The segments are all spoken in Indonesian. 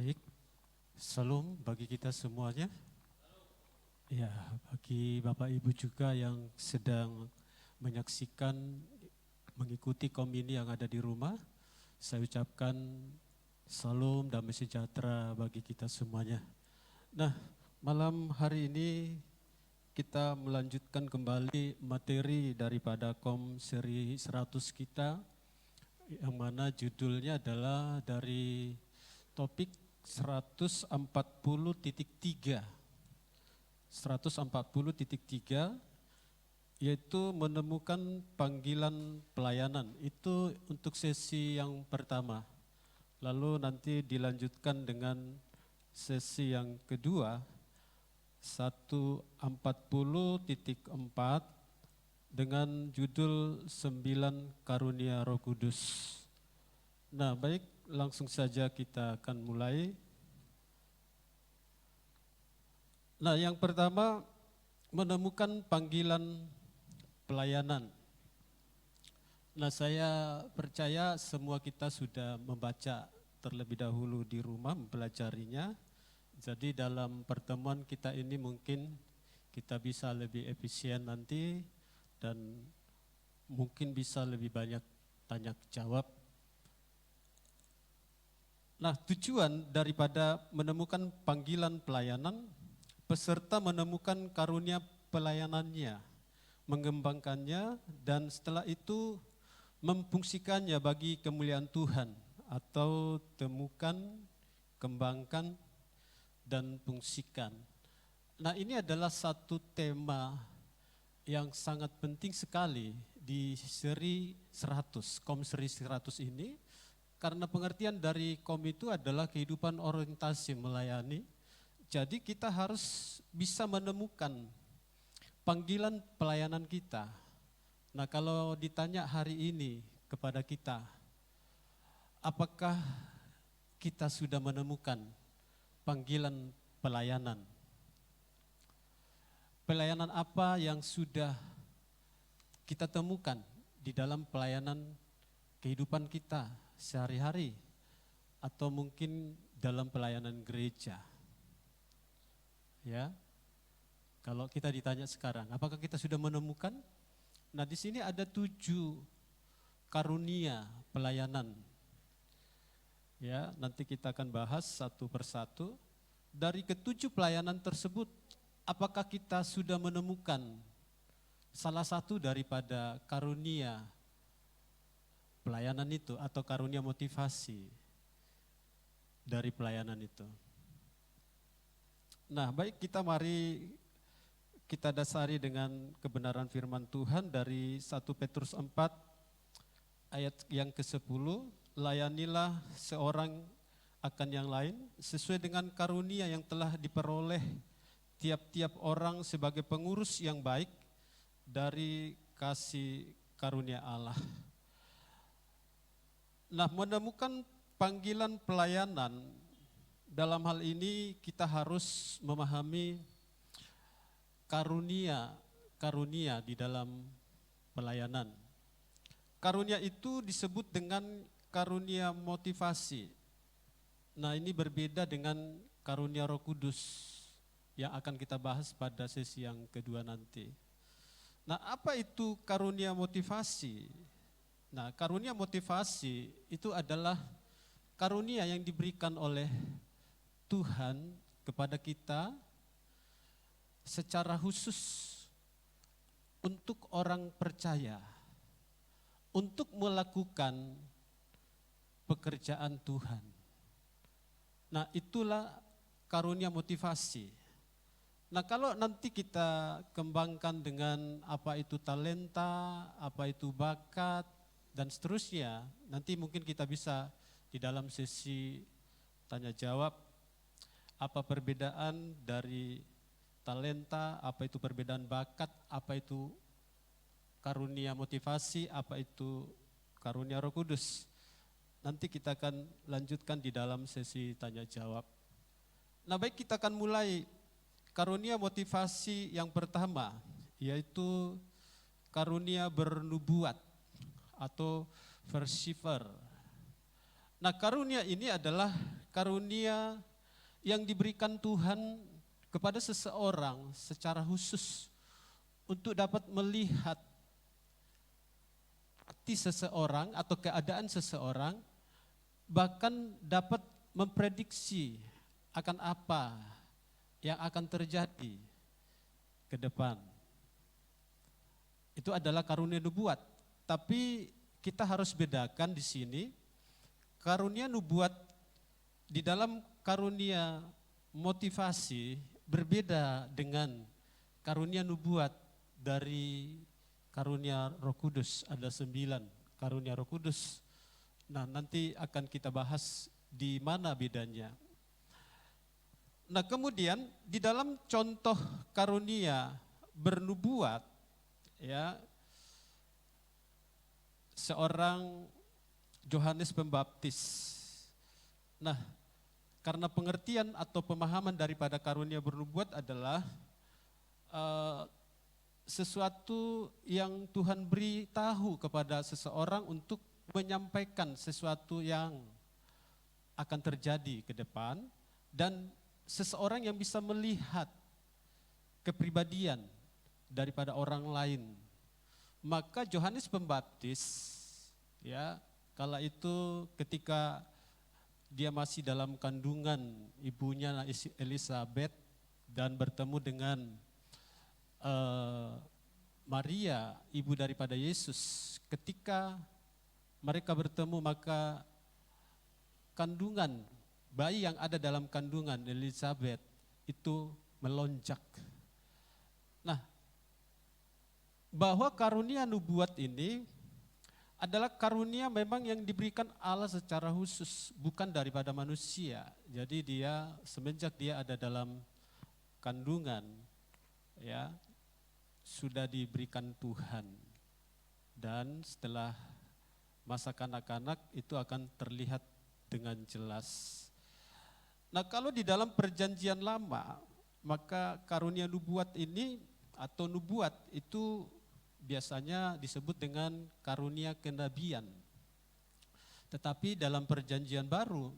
Baik, salam bagi kita semuanya. Ya, bagi Bapak Ibu juga yang sedang menyaksikan, mengikuti komini yang ada di rumah, saya ucapkan salam damai sejahtera bagi kita semuanya. Nah, malam hari ini kita melanjutkan kembali materi daripada kom seri 100 kita, yang mana judulnya adalah dari topik 140.3. 140.3 yaitu menemukan panggilan pelayanan. Itu untuk sesi yang pertama. Lalu nanti dilanjutkan dengan sesi yang kedua 140.4 dengan judul 9 Karunia Roh Kudus. Nah, baik, langsung saja kita akan mulai. Nah, yang pertama, menemukan panggilan pelayanan. Nah, saya percaya semua kita sudah membaca terlebih dahulu di rumah, mempelajarinya. Jadi dalam pertemuan kita ini mungkin kita bisa lebih efisien nanti dan mungkin bisa lebih banyak tanya jawab. Nah, tujuan daripada menemukan panggilan pelayanan, peserta menemukan karunia pelayanannya, mengembangkannya, dan setelah itu memfungsikannya bagi kemuliaan Tuhan, atau temukan, kembangkan, dan fungsikan. Nah, ini adalah satu tema yang sangat penting sekali di seri 100, kom seri 100 ini, karena pengertian dari kom itu adalah kehidupan orientasi melayani. Jadi kita harus bisa menemukan panggilan pelayanan kita. Nah, kalau ditanya hari ini kepada kita, apakah kita sudah menemukan panggilan pelayanan? Pelayanan apa yang sudah kita temukan di dalam pelayanan kehidupan kita sehari-hari, atau mungkin dalam pelayanan gereja? Ya, kalau kita ditanya sekarang, apakah kita sudah menemukan? Nah, di sini ada 7 karunia pelayanan. Ya, nanti kita akan bahas satu persatu. Dari ke-7 pelayanan tersebut, apakah kita sudah menemukan salah satu daripada karunia pelayanan itu atau karunia motivasi dari pelayanan itu? Nah, baik, mari kita dasari dengan kebenaran firman Tuhan dari 1 Petrus 4 ayat yang ke-10, layanilah seorang akan yang lain sesuai dengan karunia yang telah diperoleh tiap-tiap orang sebagai pengurus yang baik dari kasih karunia Allah. Nah, menemukan panggilan pelayanan, dalam hal ini kita harus memahami karunia di dalam pelayanan. Karunia itu disebut dengan karunia motivasi. Nah, ini berbeda dengan karunia Roh Kudus yang akan kita bahas pada sesi yang kedua nanti. Nah, apa itu karunia motivasi? Nah, karunia motivasi itu adalah karunia yang diberikan oleh Tuhan kepada kita secara khusus untuk orang percaya, untuk melakukan pekerjaan Tuhan. Nah, itulah karunia motivasi. Nah, kalau nanti kita kembangkan dengan apa itu talenta, apa itu bakat, dan seterusnya, nanti mungkin kita bisa di dalam sesi tanya jawab, apa perbedaan dari talenta, apa itu perbedaan bakat, apa itu karunia motivasi, apa itu karunia Roh Kudus. Nanti kita akan lanjutkan di dalam sesi tanya jawab. Nah, baik, kita akan mulai karunia motivasi yang pertama, yaitu karunia bernubuat atau versifer. Nah, karunia ini adalah karunia yang diberikan Tuhan kepada seseorang secara khusus untuk dapat melihat hati seseorang atau keadaan seseorang, bahkan dapat memprediksi akan apa yang akan terjadi ke depan. Itu adalah karunia nubuat. Tapi kita harus bedakan di sini, karunia nubuat di dalam karunia motivasi berbeda dengan karunia nubuat dari karunia Roh Kudus. Ada 9 karunia Roh Kudus. Nah, nanti akan kita bahas di mana bedanya. Nah, kemudian di dalam contoh karunia bernubuat, ya, seorang Yohanes Pembaptis. Nah, karena pengertian atau pemahaman daripada karunia bernubuat adalah sesuatu yang Tuhan beritahu kepada seseorang untuk menyampaikan sesuatu yang akan terjadi ke depan, dan seseorang yang bisa melihat kepribadian daripada orang lain. Maka Yohanes Pembaptis, ya, kala itu ketika dia masih dalam kandungan ibunya Elizabeth dan bertemu dengan Maria, ibu daripada Yesus. Ketika mereka bertemu, maka kandungan, bayi yang ada dalam kandungan Elizabeth itu melonjak. Nah, bahwa karunia nubuat ini adalah karunia memang yang diberikan Allah secara khusus, bukan daripada manusia. Jadi dia semenjak dia ada dalam kandungan, ya, sudah diberikan Tuhan, dan setelah masa kanak-kanak itu akan terlihat dengan jelas. Nah, kalau di dalam perjanjian lama, maka karunia nubuat ini atau nubuat itu biasanya disebut dengan karunia kenabian. Tetapi dalam perjanjian baru,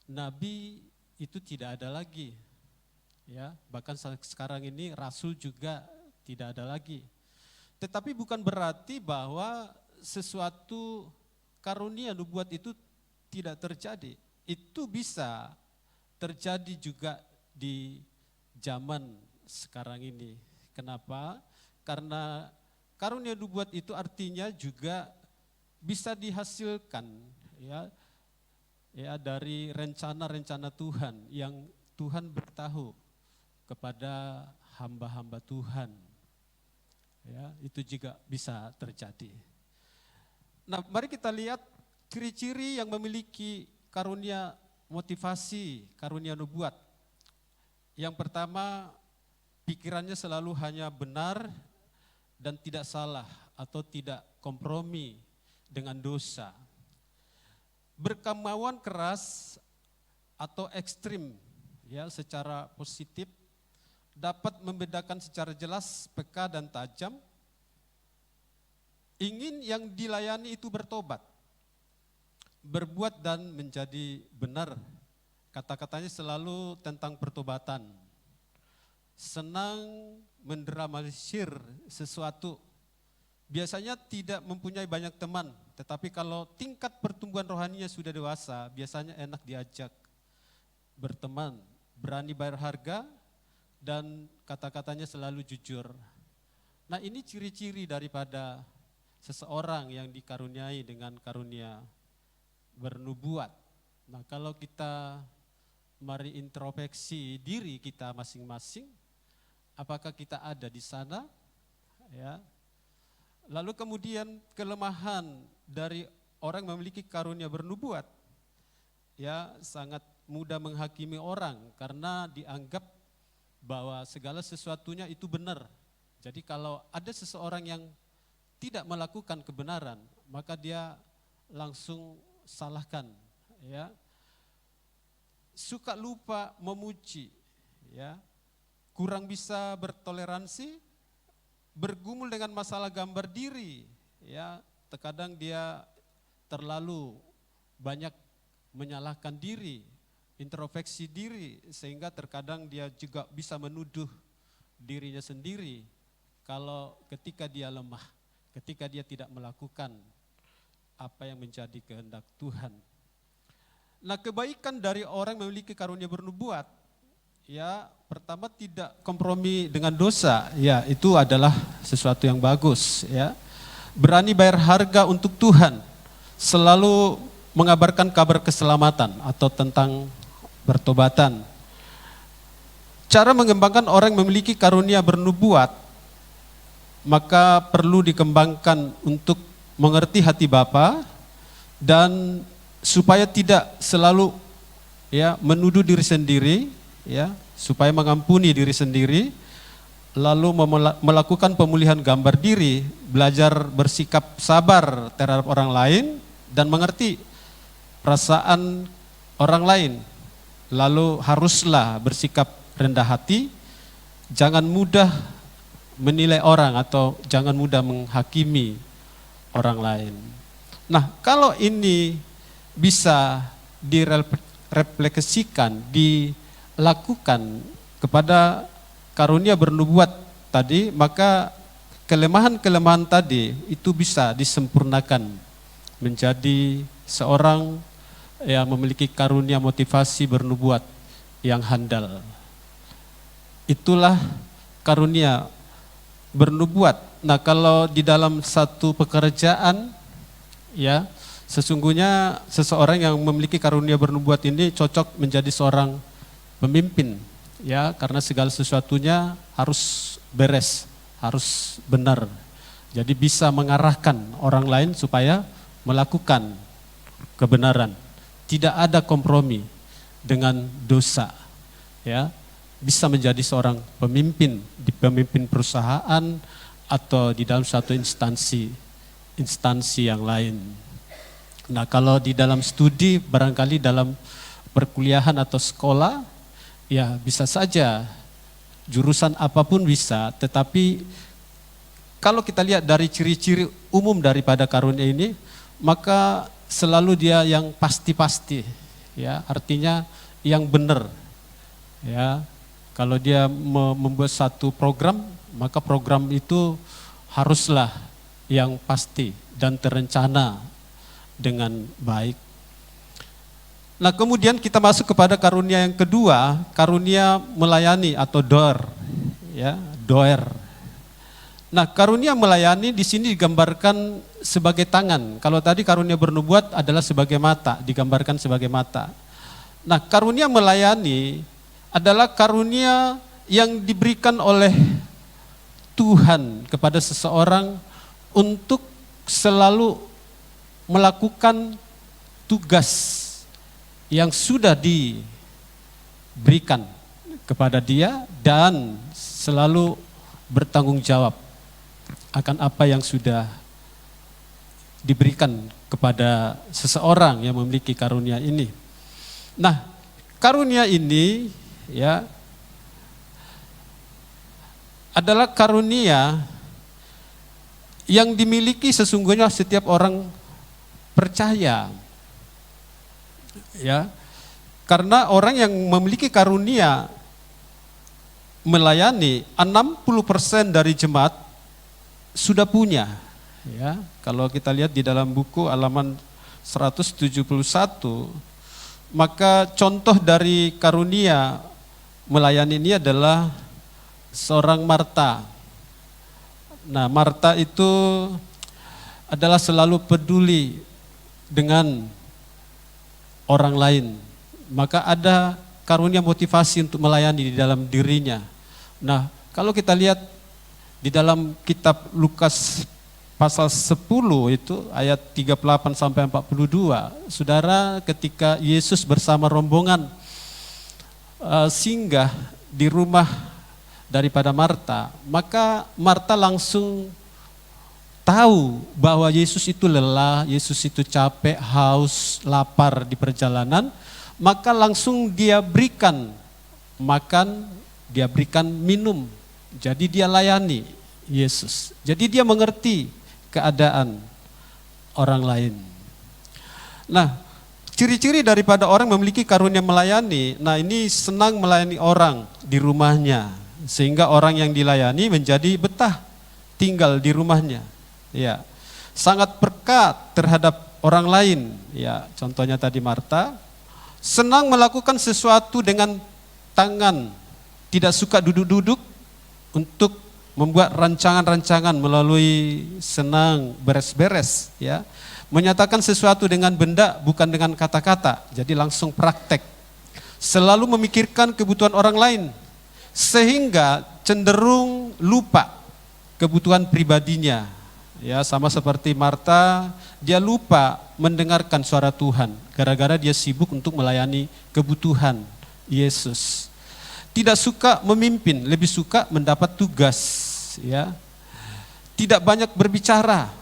nabi itu tidak ada lagi. Ya, bahkan sekarang ini rasul juga tidak ada lagi. Tetapi bukan berarti bahwa sesuatu karunia nubuat itu tidak terjadi. Itu bisa terjadi juga di zaman sekarang ini. Kenapa? Karena karunia nubuat itu artinya juga bisa dihasilkan, ya dari rencana-rencana Tuhan yang Tuhan beritahu kepada hamba-hamba Tuhan. Ya, itu juga bisa terjadi. Nah, mari kita lihat ciri-ciri yang memiliki karunia motivasi, karunia nubuat. Yang pertama, pikirannya selalu hanya benar dan tidak salah atau tidak kompromi dengan dosa. Berkemauan keras atau ekstrim, ya, secara positif, dapat membedakan secara jelas peka dan tajam. Ingin yang dilayani itu bertobat, berbuat dan menjadi benar. Kata-katanya selalu tentang pertobatan. Senang mendramatisir sesuatu. Biasanya tidak mempunyai banyak teman, tetapi kalau tingkat pertumbuhan rohaninya sudah dewasa, biasanya enak diajak berteman, berani bayar harga, dan kata-katanya selalu jujur. Nah, ini ciri-ciri daripada seseorang yang dikaruniai dengan karunia bernubuat. Nah, kalau kita mari introspeksi diri kita masing-masing, apakah kita ada di sana? Ya. Lalu kemudian kelemahan dari orang yang memiliki karunia bernubuat, ya, sangat mudah menghakimi orang karena dianggap bahwa segala sesuatunya itu benar. Jadi kalau ada seseorang yang tidak melakukan kebenaran, maka dia langsung salahkan, ya. Suka lupa memuji, ya. Kurang bisa bertoleransi, bergumul dengan masalah gambar diri, ya. Terkadang dia terlalu banyak menyalahkan diri, introspeksi diri, sehingga terkadang dia juga bisa menuduh dirinya sendiri kalau ketika dia lemah, ketika dia tidak melakukan apa yang menjadi kehendak Tuhan. Nah, kebaikan dari orang yang memiliki karunia bernubuat, ya pertama tidak kompromi dengan dosa, ya itu adalah sesuatu yang bagus, ya. Berani bayar harga untuk Tuhan, selalu mengabarkan kabar keselamatan atau tentang bertobatan. Cara mengembangkan orang yang memiliki karunia bernubuat, maka perlu dikembangkan untuk mengerti hati Bapa dan supaya tidak selalu ya menuduh diri sendiri, ya, supaya mengampuni diri sendiri, lalu melakukan pemulihan gambar diri, belajar bersikap sabar terhadap orang lain dan mengerti perasaan orang lain. Lalu haruslah bersikap rendah hati, jangan mudah menilai orang atau jangan mudah menghakimi orang lain. Nah, kalau ini bisa direfleksikan, dilakukan kepada karunia bernubuat tadi, maka kelemahan-kelemahan tadi itu bisa disempurnakan menjadi seorang yang memiliki karunia motivasi bernubuat yang handal. Itulah karunia bernubuat. Nah, kalau di dalam satu pekerjaan, ya sesungguhnya seseorang yang memiliki karunia bernubuat ini cocok menjadi seorang pemimpin, ya, karena segala sesuatunya harus beres, harus benar. Jadi bisa mengarahkan orang lain supaya melakukan kebenaran. Tidak ada kompromi dengan dosa, ya. Bisa menjadi seorang pemimpin di pemimpin perusahaan atau di dalam suatu instansi yang lain. Nah, kalau di dalam studi, barangkali dalam perkuliahan atau sekolah, ya bisa saja jurusan apapun bisa, tetapi kalau kita lihat dari ciri-ciri umum daripada karunia ini, maka selalu dia yang pasti-pasti, ya, artinya yang benar, ya. Kalau dia membuat satu program, maka program itu haruslah yang pasti dan terencana dengan baik. Nah, kemudian kita masuk kepada karunia yang kedua, karunia melayani atau doer, ya, doer. Nah, karunia melayani di sini digambarkan sebagai tangan. Kalau tadi karunia bernubuat adalah sebagai mata, digambarkan sebagai mata. Nah, karunia melayani adalah karunia yang diberikan oleh Tuhan kepada seseorang untuk selalu melakukan tugas yang sudah diberikan kepada dia dan selalu bertanggung jawab akan apa yang sudah diberikan kepada seseorang yang memiliki karunia ini. Nah, karunia ini, ya, adalah karunia yang dimiliki sesungguhnya setiap orang percaya, ya, karena orang yang memiliki karunia melayani, 60% dari jemaat sudah punya, ya. Kalau kita lihat di dalam buku halaman 171, maka contoh dari karunia melayani ini adalah seorang Marta. Nah, Marta itu adalah selalu peduli dengan orang lain. Maka ada karunia motivasi untuk melayani di dalam dirinya. Nah, kalau kita lihat di dalam kitab Lukas pasal 10 itu ayat 38 sampai 42, saudara, ketika Yesus bersama rombongan singgah di rumah daripada Marta, maka Marta langsung tahu bahwa Yesus itu lelah, Yesus itu capek, haus, lapar di perjalanan, maka langsung dia berikan makan, dia berikan minum. Jadi dia layani Yesus. Jadi dia mengerti keadaan orang lain. Nah, ciri-ciri daripada orang memiliki karunia melayani, nah ini senang melayani orang di rumahnya, sehingga orang yang dilayani menjadi betah tinggal di rumahnya. Ya, sangat peka terhadap orang lain. Ya, contohnya tadi Marta, senang melakukan sesuatu dengan tangan, tidak suka duduk-duduk untuk membuat rancangan-rancangan melalui senang beres-beres, ya. Menyatakan sesuatu dengan benda bukan dengan kata-kata, jadi langsung praktek. Selalu memikirkan kebutuhan orang lain, sehingga cenderung lupa kebutuhan pribadinya. Ya, sama seperti Marta, dia lupa mendengarkan suara Tuhan, gara-gara dia sibuk untuk melayani kebutuhan Yesus. Tidak suka memimpin, lebih suka mendapat tugas. Ya. Tidak banyak berbicara,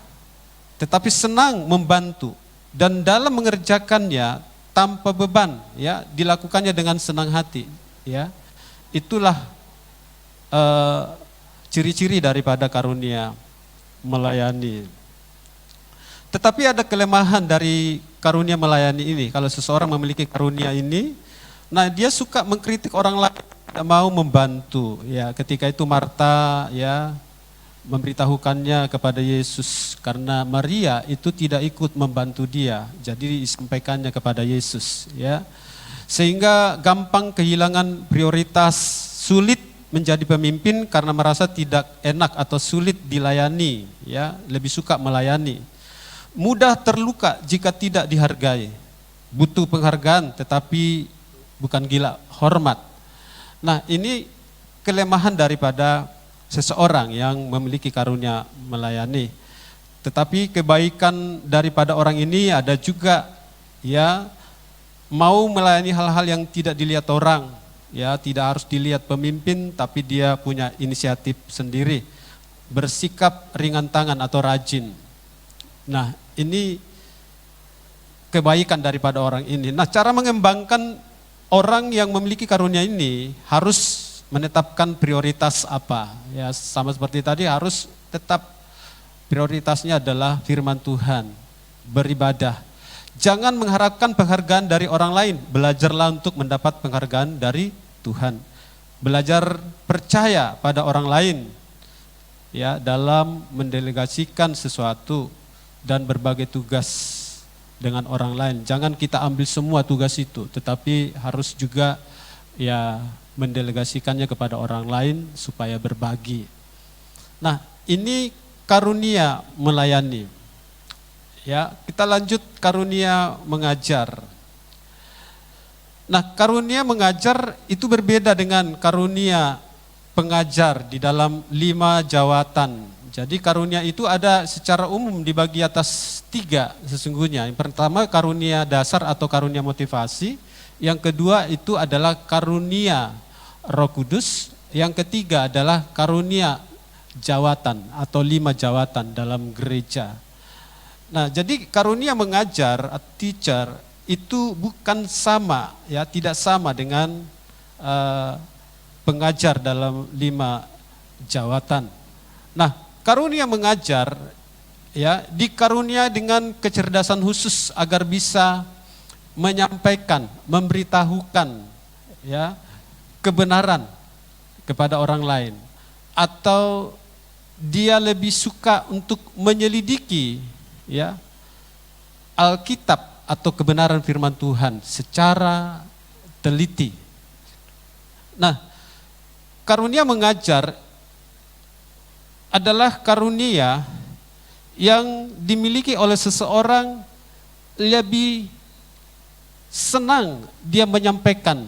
tetapi senang membantu, dan dalam mengerjakannya tanpa beban, ya, dilakukannya dengan senang hati, ya. Itulah ciri-ciri daripada karunia melayani. Tetapi ada kelemahan dari karunia melayani ini. Kalau seseorang memiliki karunia ini, nah dia suka mengkritik orang lain, tidak mau membantu, ya. Ketika itu Marta, ya, memberitahukannya kepada Yesus karena Maria itu tidak ikut membantu dia, jadi disampaikannya kepada Yesus, ya. Sehingga gampang kehilangan prioritas, sulit menjadi pemimpin karena merasa tidak enak atau sulit dilayani, ya, lebih suka melayani. Mudah terluka jika tidak dihargai, butuh penghargaan tetapi bukan gila hormat. Nah, ini kelemahan daripada seseorang yang memiliki karunia melayani. Tetapi kebaikan daripada orang ini ada juga, ya, mau melayani hal-hal yang tidak dilihat orang, ya, tidak harus dilihat pemimpin, tapi dia punya inisiatif sendiri, bersikap ringan tangan atau rajin. Nah, ini kebaikan daripada orang ini. Nah, cara mengembangkan orang yang memiliki karunia ini harus menetapkan prioritas apa, ya, sama seperti tadi harus tetap prioritasnya adalah firman Tuhan, beribadah. Jangan mengharapkan penghargaan dari orang lain, belajarlah untuk mendapat penghargaan dari Tuhan. Belajar percaya pada orang lain, ya, dalam mendelegasikan sesuatu dan berbagai tugas dengan orang lain. Jangan kita ambil semua tugas itu, tetapi harus juga, ya, mendelegasikannya kepada orang lain supaya berbagi. Nah, ini karunia melayani. Ya, kita lanjut karunia mengajar. Nah, karunia mengajar itu berbeda dengan karunia pengajar di dalam 5 jawatan. Jadi karunia itu ada secara umum dibagi atas 3 sesungguhnya. Yang pertama karunia dasar atau karunia motivasi. Yang kedua itu adalah karunia Roh Kudus, yang ketiga adalah karunia jawatan atau 5 jawatan dalam gereja. Nah, jadi karunia mengajar, teacher, itu bukan sama, ya, tidak sama dengan pengajar dalam 5 jawatan. Nah, karunia mengajar, ya, dikarunia dengan kecerdasan khusus agar bisa menyampaikan, memberitahukan, ya, kebenaran kepada orang lain, atau dia lebih suka untuk menyelidiki, ya, Alkitab atau kebenaran firman Tuhan secara teliti. Nah, karunia mengajar adalah karunia yang dimiliki oleh seseorang lebih senang dia menyampaikan,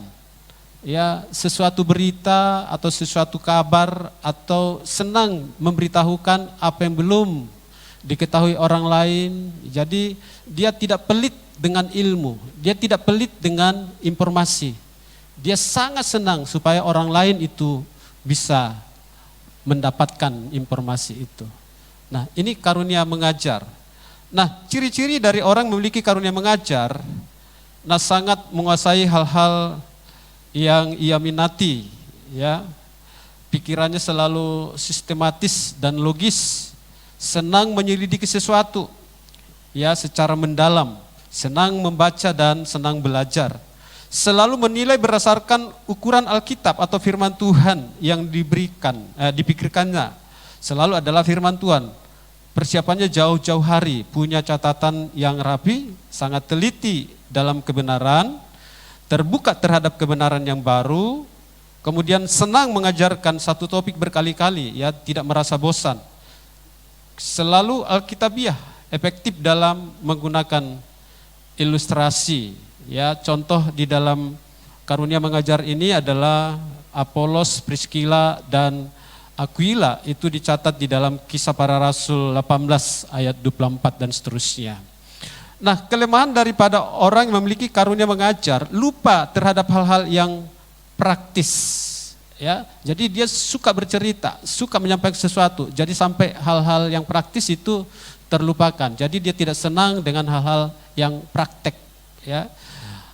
ya, sesuatu berita atau sesuatu kabar, atau senang memberitahukan apa yang belum diketahui orang lain. Jadi dia tidak pelit dengan ilmu, dia tidak pelit dengan informasi. Dia sangat senang supaya orang lain itu bisa mendapatkan informasi itu. Nah, ini karunia mengajar. Nah, ciri-ciri dari orang memiliki karunia mengajar, nah, sangat menguasai hal-hal yang ia minati, ya. Pikirannya selalu sistematis dan logis, senang menyelidiki sesuatu, ya, secara mendalam. senang membaca dan senang belajar. Selalu menilai berdasarkan ukuran Alkitab atau firman Tuhan yang dipikirkannya. Selalu adalah firman Tuhan. Persiapannya jauh-jauh hari, punya catatan yang rapi, sangat teliti dalam kebenaran, terbuka terhadap kebenaran yang baru, kemudian senang mengajarkan satu topik berkali-kali, ya, tidak merasa bosan. Selalu Alkitabiah, efektif dalam menggunakan ilustrasi. Ya, contoh di dalam karunia mengajar ini adalah Apolos, Priscilla, dan Aquila. Itu dicatat di dalam Kisah Para Rasul 18 ayat 24 dan seterusnya. Nah, kelemahan daripada orang yang memiliki karunia mengajar, lupa terhadap hal-hal yang praktis. Ya, jadi dia suka bercerita, suka menyampaikan sesuatu. Jadi sampai hal-hal yang praktis itu terlupakan. Jadi dia tidak senang dengan hal-hal yang praktek. Ya.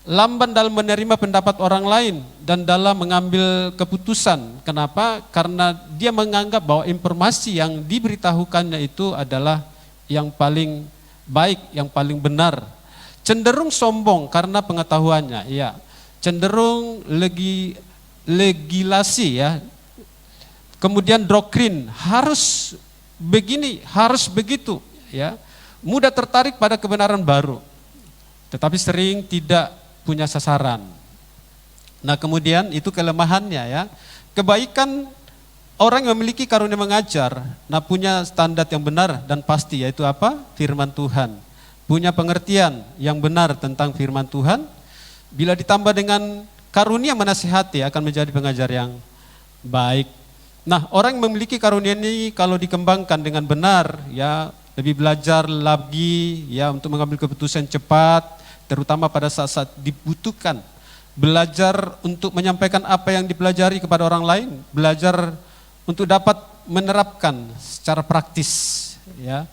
Lamban dalam menerima pendapat orang lain dan dalam mengambil keputusan. Kenapa? Karena dia menganggap bahwa informasi yang diberitahukannya itu adalah yang paling baik, yang paling benar. Cenderung sombong karena pengetahuannya, ya. Cenderung legilasi, ya. Kemudian doktrin, harus begini, harus begitu, ya. Mudah tertarik pada kebenaran baru, tetapi sering tidak punya sasaran. Nah, kemudian itu kelemahannya, ya. Kebaikan orang yang memiliki karunia mengajar, nah punya standar yang benar dan pasti, yaitu apa? Firman Tuhan. Punya pengertian yang benar tentang firman Tuhan. Bila ditambah dengan karunia menasihati akan menjadi pengajar yang baik. Nah, orang yang memiliki karunia ini kalau dikembangkan dengan benar, ya, lebih belajar lagi, ya, untuk mengambil keputusan cepat, terutama pada saat-saat dibutuhkan. Belajar untuk menyampaikan apa yang dipelajari kepada orang lain, belajar untuk dapat menerapkan secara praktis, ya,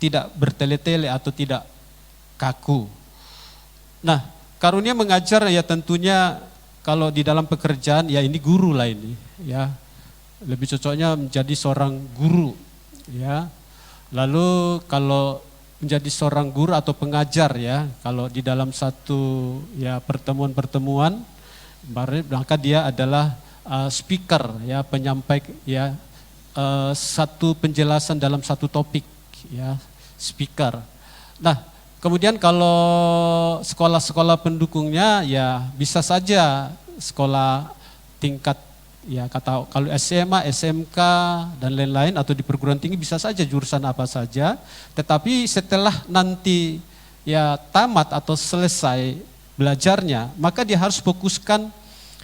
tidak bertele-tele atau tidak kaku. Nah, karunia mengajar, ya, tentunya kalau di dalam pekerjaan, ya, ini guru lah ini, ya. Lebih cocoknya menjadi seorang guru, ya. Lalu kalau menjadi seorang guru atau pengajar, ya, kalau di dalam satu, ya, pertemuan-pertemuan, maka dia adalah speaker, ya, penyampai, ya, satu penjelasan dalam satu topik, ya, speaker. Nah, kemudian kalau sekolah-sekolah pendukungnya, ya, bisa saja sekolah tingkat, ya, kalau SMA, SMK dan lain-lain, atau di perguruan tinggi bisa saja jurusan apa saja, tetapi setelah nanti, ya, tamat atau selesai belajarnya, maka dia harus fokuskan,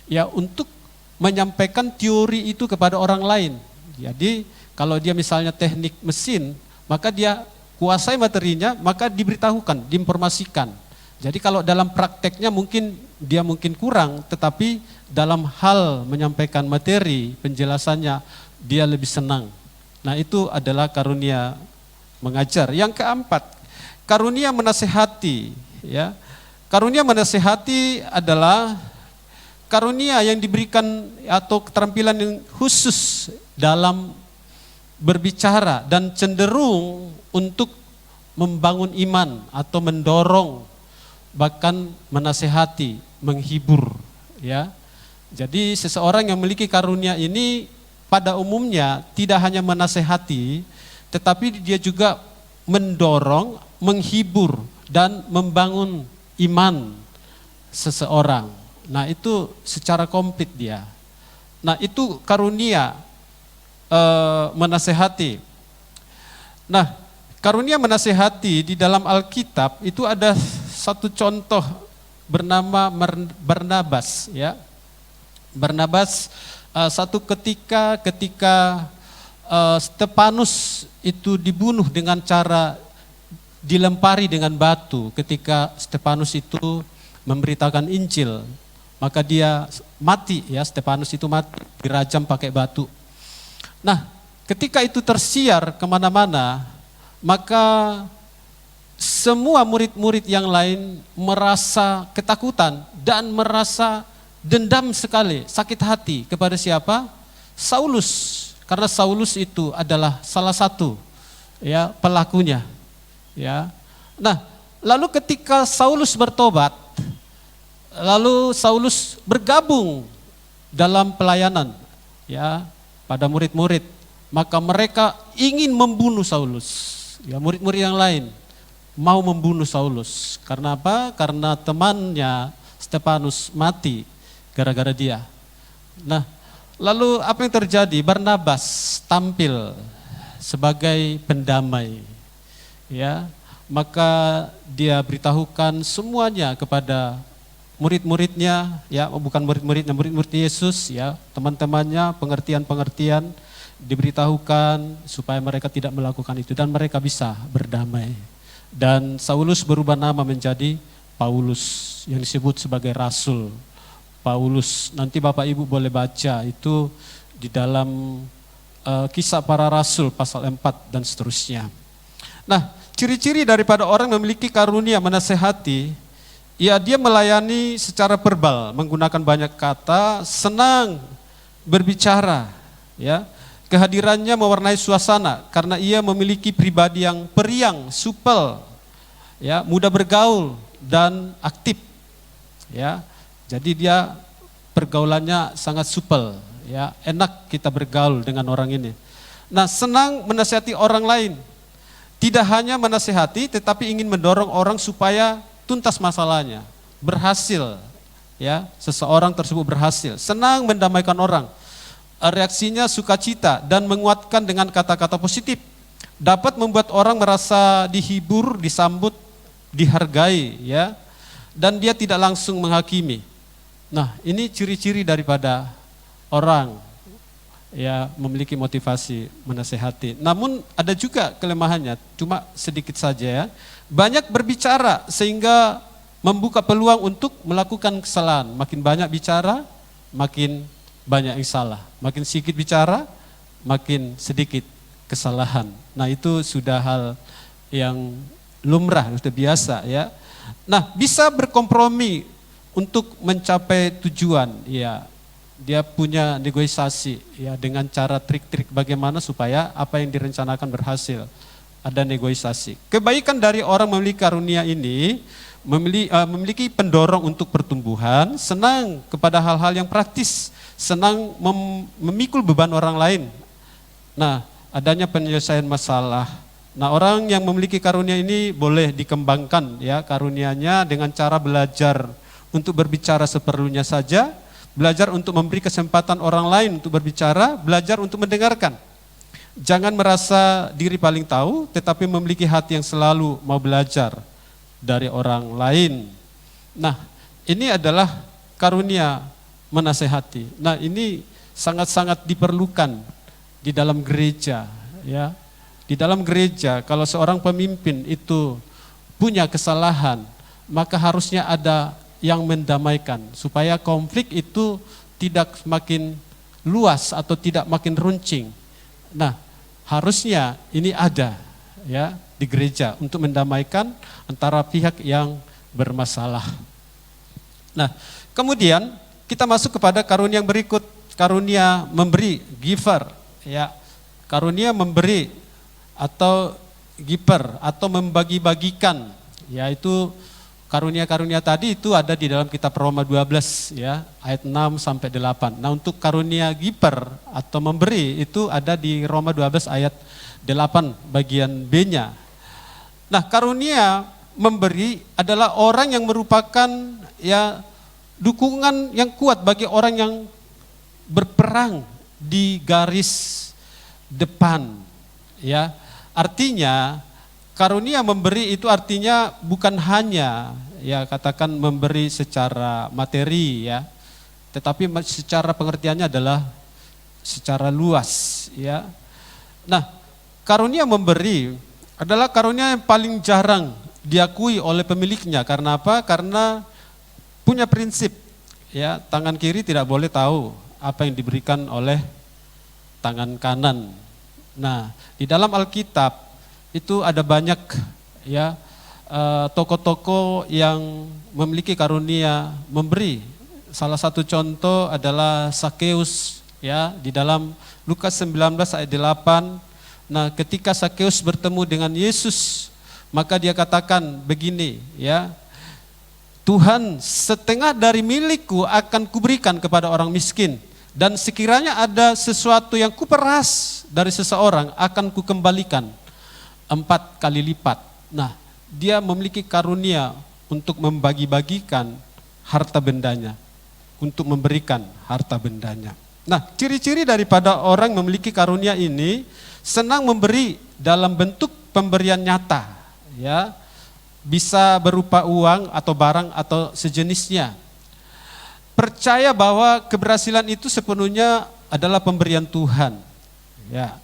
ya, untuk menyampaikan teori itu kepada orang lain. Jadi kalau dia misalnya teknik mesin, maka dia kuasai materinya, maka diberitahukan, diinformasikan. Jadi kalau dalam prakteknya mungkin kurang, tetapi dalam hal menyampaikan materi, penjelasannya dia lebih senang. Nah, itu adalah karunia mengajar. Yang keempat, karunia menasehati, ya. Karunia menasehati adalah karunia yang diberikan atau keterampilan yang khusus dalam berbicara dan cenderung untuk membangun iman atau mendorong, bahkan menasehati, menghibur, ya. Jadi seseorang yang memiliki karunia ini pada umumnya tidak hanya menasehati, tetapi dia juga mendorong, menghibur, dan membangun iman seseorang. Nah, itu secara komplit dia. Nah, itu karunia menasehati. Nah, karunia menasehati di dalam Alkitab itu ada satu contoh bernama Barnabas, ya. Barnabas satu ketika Stefanus itu dibunuh dengan cara dilempari dengan batu, ketika Stefanus itu memberitakan Injil, maka dia mati, ya, Stefanus itu mati, dirajam pakai batu. Nah, ketika itu tersiar kemana-mana, maka semua murid-murid yang lain merasa ketakutan dan merasa dendam sekali, sakit hati kepada siapa? Saulus. Karena Saulus itu adalah salah satu, ya, pelakunya, ya. Nah, Lalu ketika Saulus bertobat, lalu Saulus bergabung dalam pelayanan ya pada murid-murid, maka mereka ingin membunuh Saulus. Ya, murid-murid yang lain mau membunuh Saulus. Karena apa? Karena temannya Stefanus mati gara-gara dia. Nah, lalu apa yang terjadi? Barnabas tampil sebagai pendamai. Ya, maka dia beritahukan semuanya kepada murid-muridnya, ya bukan murid-muridnya, murid-murid Yesus, ya teman-temannya, pengertian-pengertian diberitahukan supaya mereka tidak melakukan itu dan mereka bisa berdamai. Dan Saulus berubah nama menjadi Paulus yang disebut sebagai Rasul Paulus. Nanti Bapak Ibu boleh baca itu di dalam Kisah Para Rasul pasal 4 dan seterusnya. Nah, ciri-ciri daripada orang memiliki karunia menasehati, ya dia melayani secara verbal, menggunakan banyak kata, senang berbicara, ya. Kehadirannya mewarnai suasana karena ia memiliki pribadi yang periang, supel, ya, mudah bergaul dan aktif, ya. Jadi dia pergaulannya sangat supel, ya, enak kita bergaul dengan orang ini. Nah, senang menasihati orang lain. Tidak hanya menasihati tetapi ingin mendorong orang supaya tuntas masalahnya, berhasil, ya, seseorang tersebut berhasil. Senang mendamaikan orang. Reaksinya sukacita dan menguatkan dengan kata-kata positif. Dapat membuat orang merasa dihibur, disambut, dihargai, ya. Dan dia tidak langsung menghakimi. Nah, ini ciri-ciri daripada orang ya memiliki motivasi menasehati. Namun ada juga kelemahannya, cuma sedikit saja ya. Banyak berbicara sehingga membuka peluang untuk melakukan kesalahan. Makin banyak bicara, makin banyak yang salah. Makin sedikit bicara, makin sedikit kesalahan. Nah, itu sudah hal yang lumrah, sudah biasa ya. Nah, bisa berkompromi untuk mencapai tujuan, ya. Dia punya negosiasi ya dengan cara trik-trik bagaimana supaya apa yang direncanakan berhasil. Ada negosiasi. Kebaikan dari orang memiliki karunia ini memiliki pendorong untuk pertumbuhan, senang kepada hal-hal yang praktis, senang memikul beban orang lain. Nah, adanya penyelesaian masalah. Nah, orang yang memiliki karunia ini boleh dikembangkan ya karunianya dengan cara belajar untuk berbicara seperlunya saja, belajar untuk memberi kesempatan orang lain untuk berbicara, belajar untuk mendengarkan. Jangan merasa diri paling tahu, tetapi memiliki hati yang selalu mau belajar dari orang lain. Nah, ini adalah karunia menasehati. Nah, ini sangat-sangat diperlukan di dalam gereja, ya. Di dalam gereja, kalau seorang pemimpin itu punya kesalahan, maka harusnya ada yang mendamaikan supaya konflik itu tidak makin luas atau tidak makin runcing. Nah, harusnya ini ada ya di gereja untuk mendamaikan antara pihak yang bermasalah. Nah, kemudian kita masuk kepada karunia yang berikut, karunia memberi, giver, ya. Karunia memberi atau giver atau membagi-bagikan, yaitu karunia-karunia tadi itu ada di dalam kitab Roma 12 ya, ayat 6 sampai 8. Nah, untuk karunia giver atau memberi itu ada di Roma 12 ayat 8 bagian B-nya. Nah, karunia memberi adalah orang yang merupakan ya dukungan yang kuat bagi orang yang berperang di garis depan ya. Artinya karunia memberi itu artinya bukan hanya ya katakan memberi secara materi ya, tetapi secara pengertiannya adalah secara luas ya. Nah, karunia memberi adalah karunia yang paling jarang diakui oleh pemiliknya. Karena apa? Karena punya prinsip ya, tangan kiri tidak boleh tahu apa yang diberikan oleh tangan kanan. Nah, di dalam Alkitab itu ada banyak ya tokoh-tokoh yang memiliki karunia memberi. Salah satu contoh adalah Sakeus ya di dalam Lukas 19 ayat 8. Nah, ketika Sakeus bertemu dengan Yesus, Maka dia katakan begini, ya, Tuhan, setengah dari milikku akan kuberikan kepada orang miskin, dan sekiranya ada sesuatu yang kuperas dari seseorang akan kukembalikan 4 kali lipat. Nah, dia memiliki karunia untuk membagi-bagikan harta bendanya, untuk memberikan harta bendanya. Nah, ciri-ciri daripada orang memiliki karunia ini senang memberi dalam bentuk pemberian nyata, ya, bisa berupa uang atau barang atau sejenisnya. Percaya bahwa keberhasilan itu sepenuhnya adalah pemberian Tuhan, ya.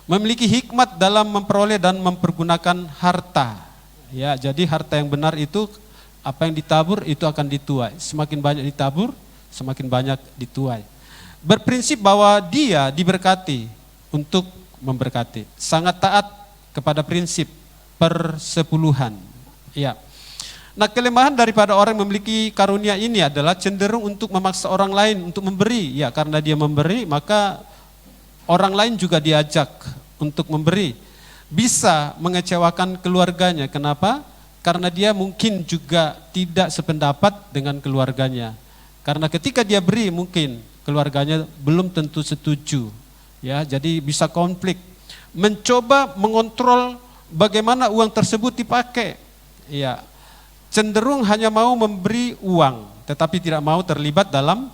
Memiliki hikmat dalam memperoleh dan mempergunakan harta, ya. Jadi harta yang benar itu apa yang ditabur itu akan dituai. Semakin banyak ditabur, semakin banyak dituai. Berprinsip bahwa dia diberkati untuk memberkati. Sangat taat kepada prinsip persepuluhan. Ya. Nah, kelemahan daripada orang yang memiliki karunia ini adalah cenderung untuk memaksa orang lain untuk memberi. Ya, karena dia memberi, maka orang lain juga diajak untuk memberi. Bisa mengecewakan keluarganya. Kenapa? Karena dia mungkin juga tidak sependapat dengan keluarganya. Karena ketika dia beri, mungkin keluarganya belum tentu setuju. Ya, jadi bisa konflik. Mencoba mengontrol bagaimana uang tersebut dipakai. Ya, cenderung hanya mau memberi uang, tetapi tidak mau terlibat dalam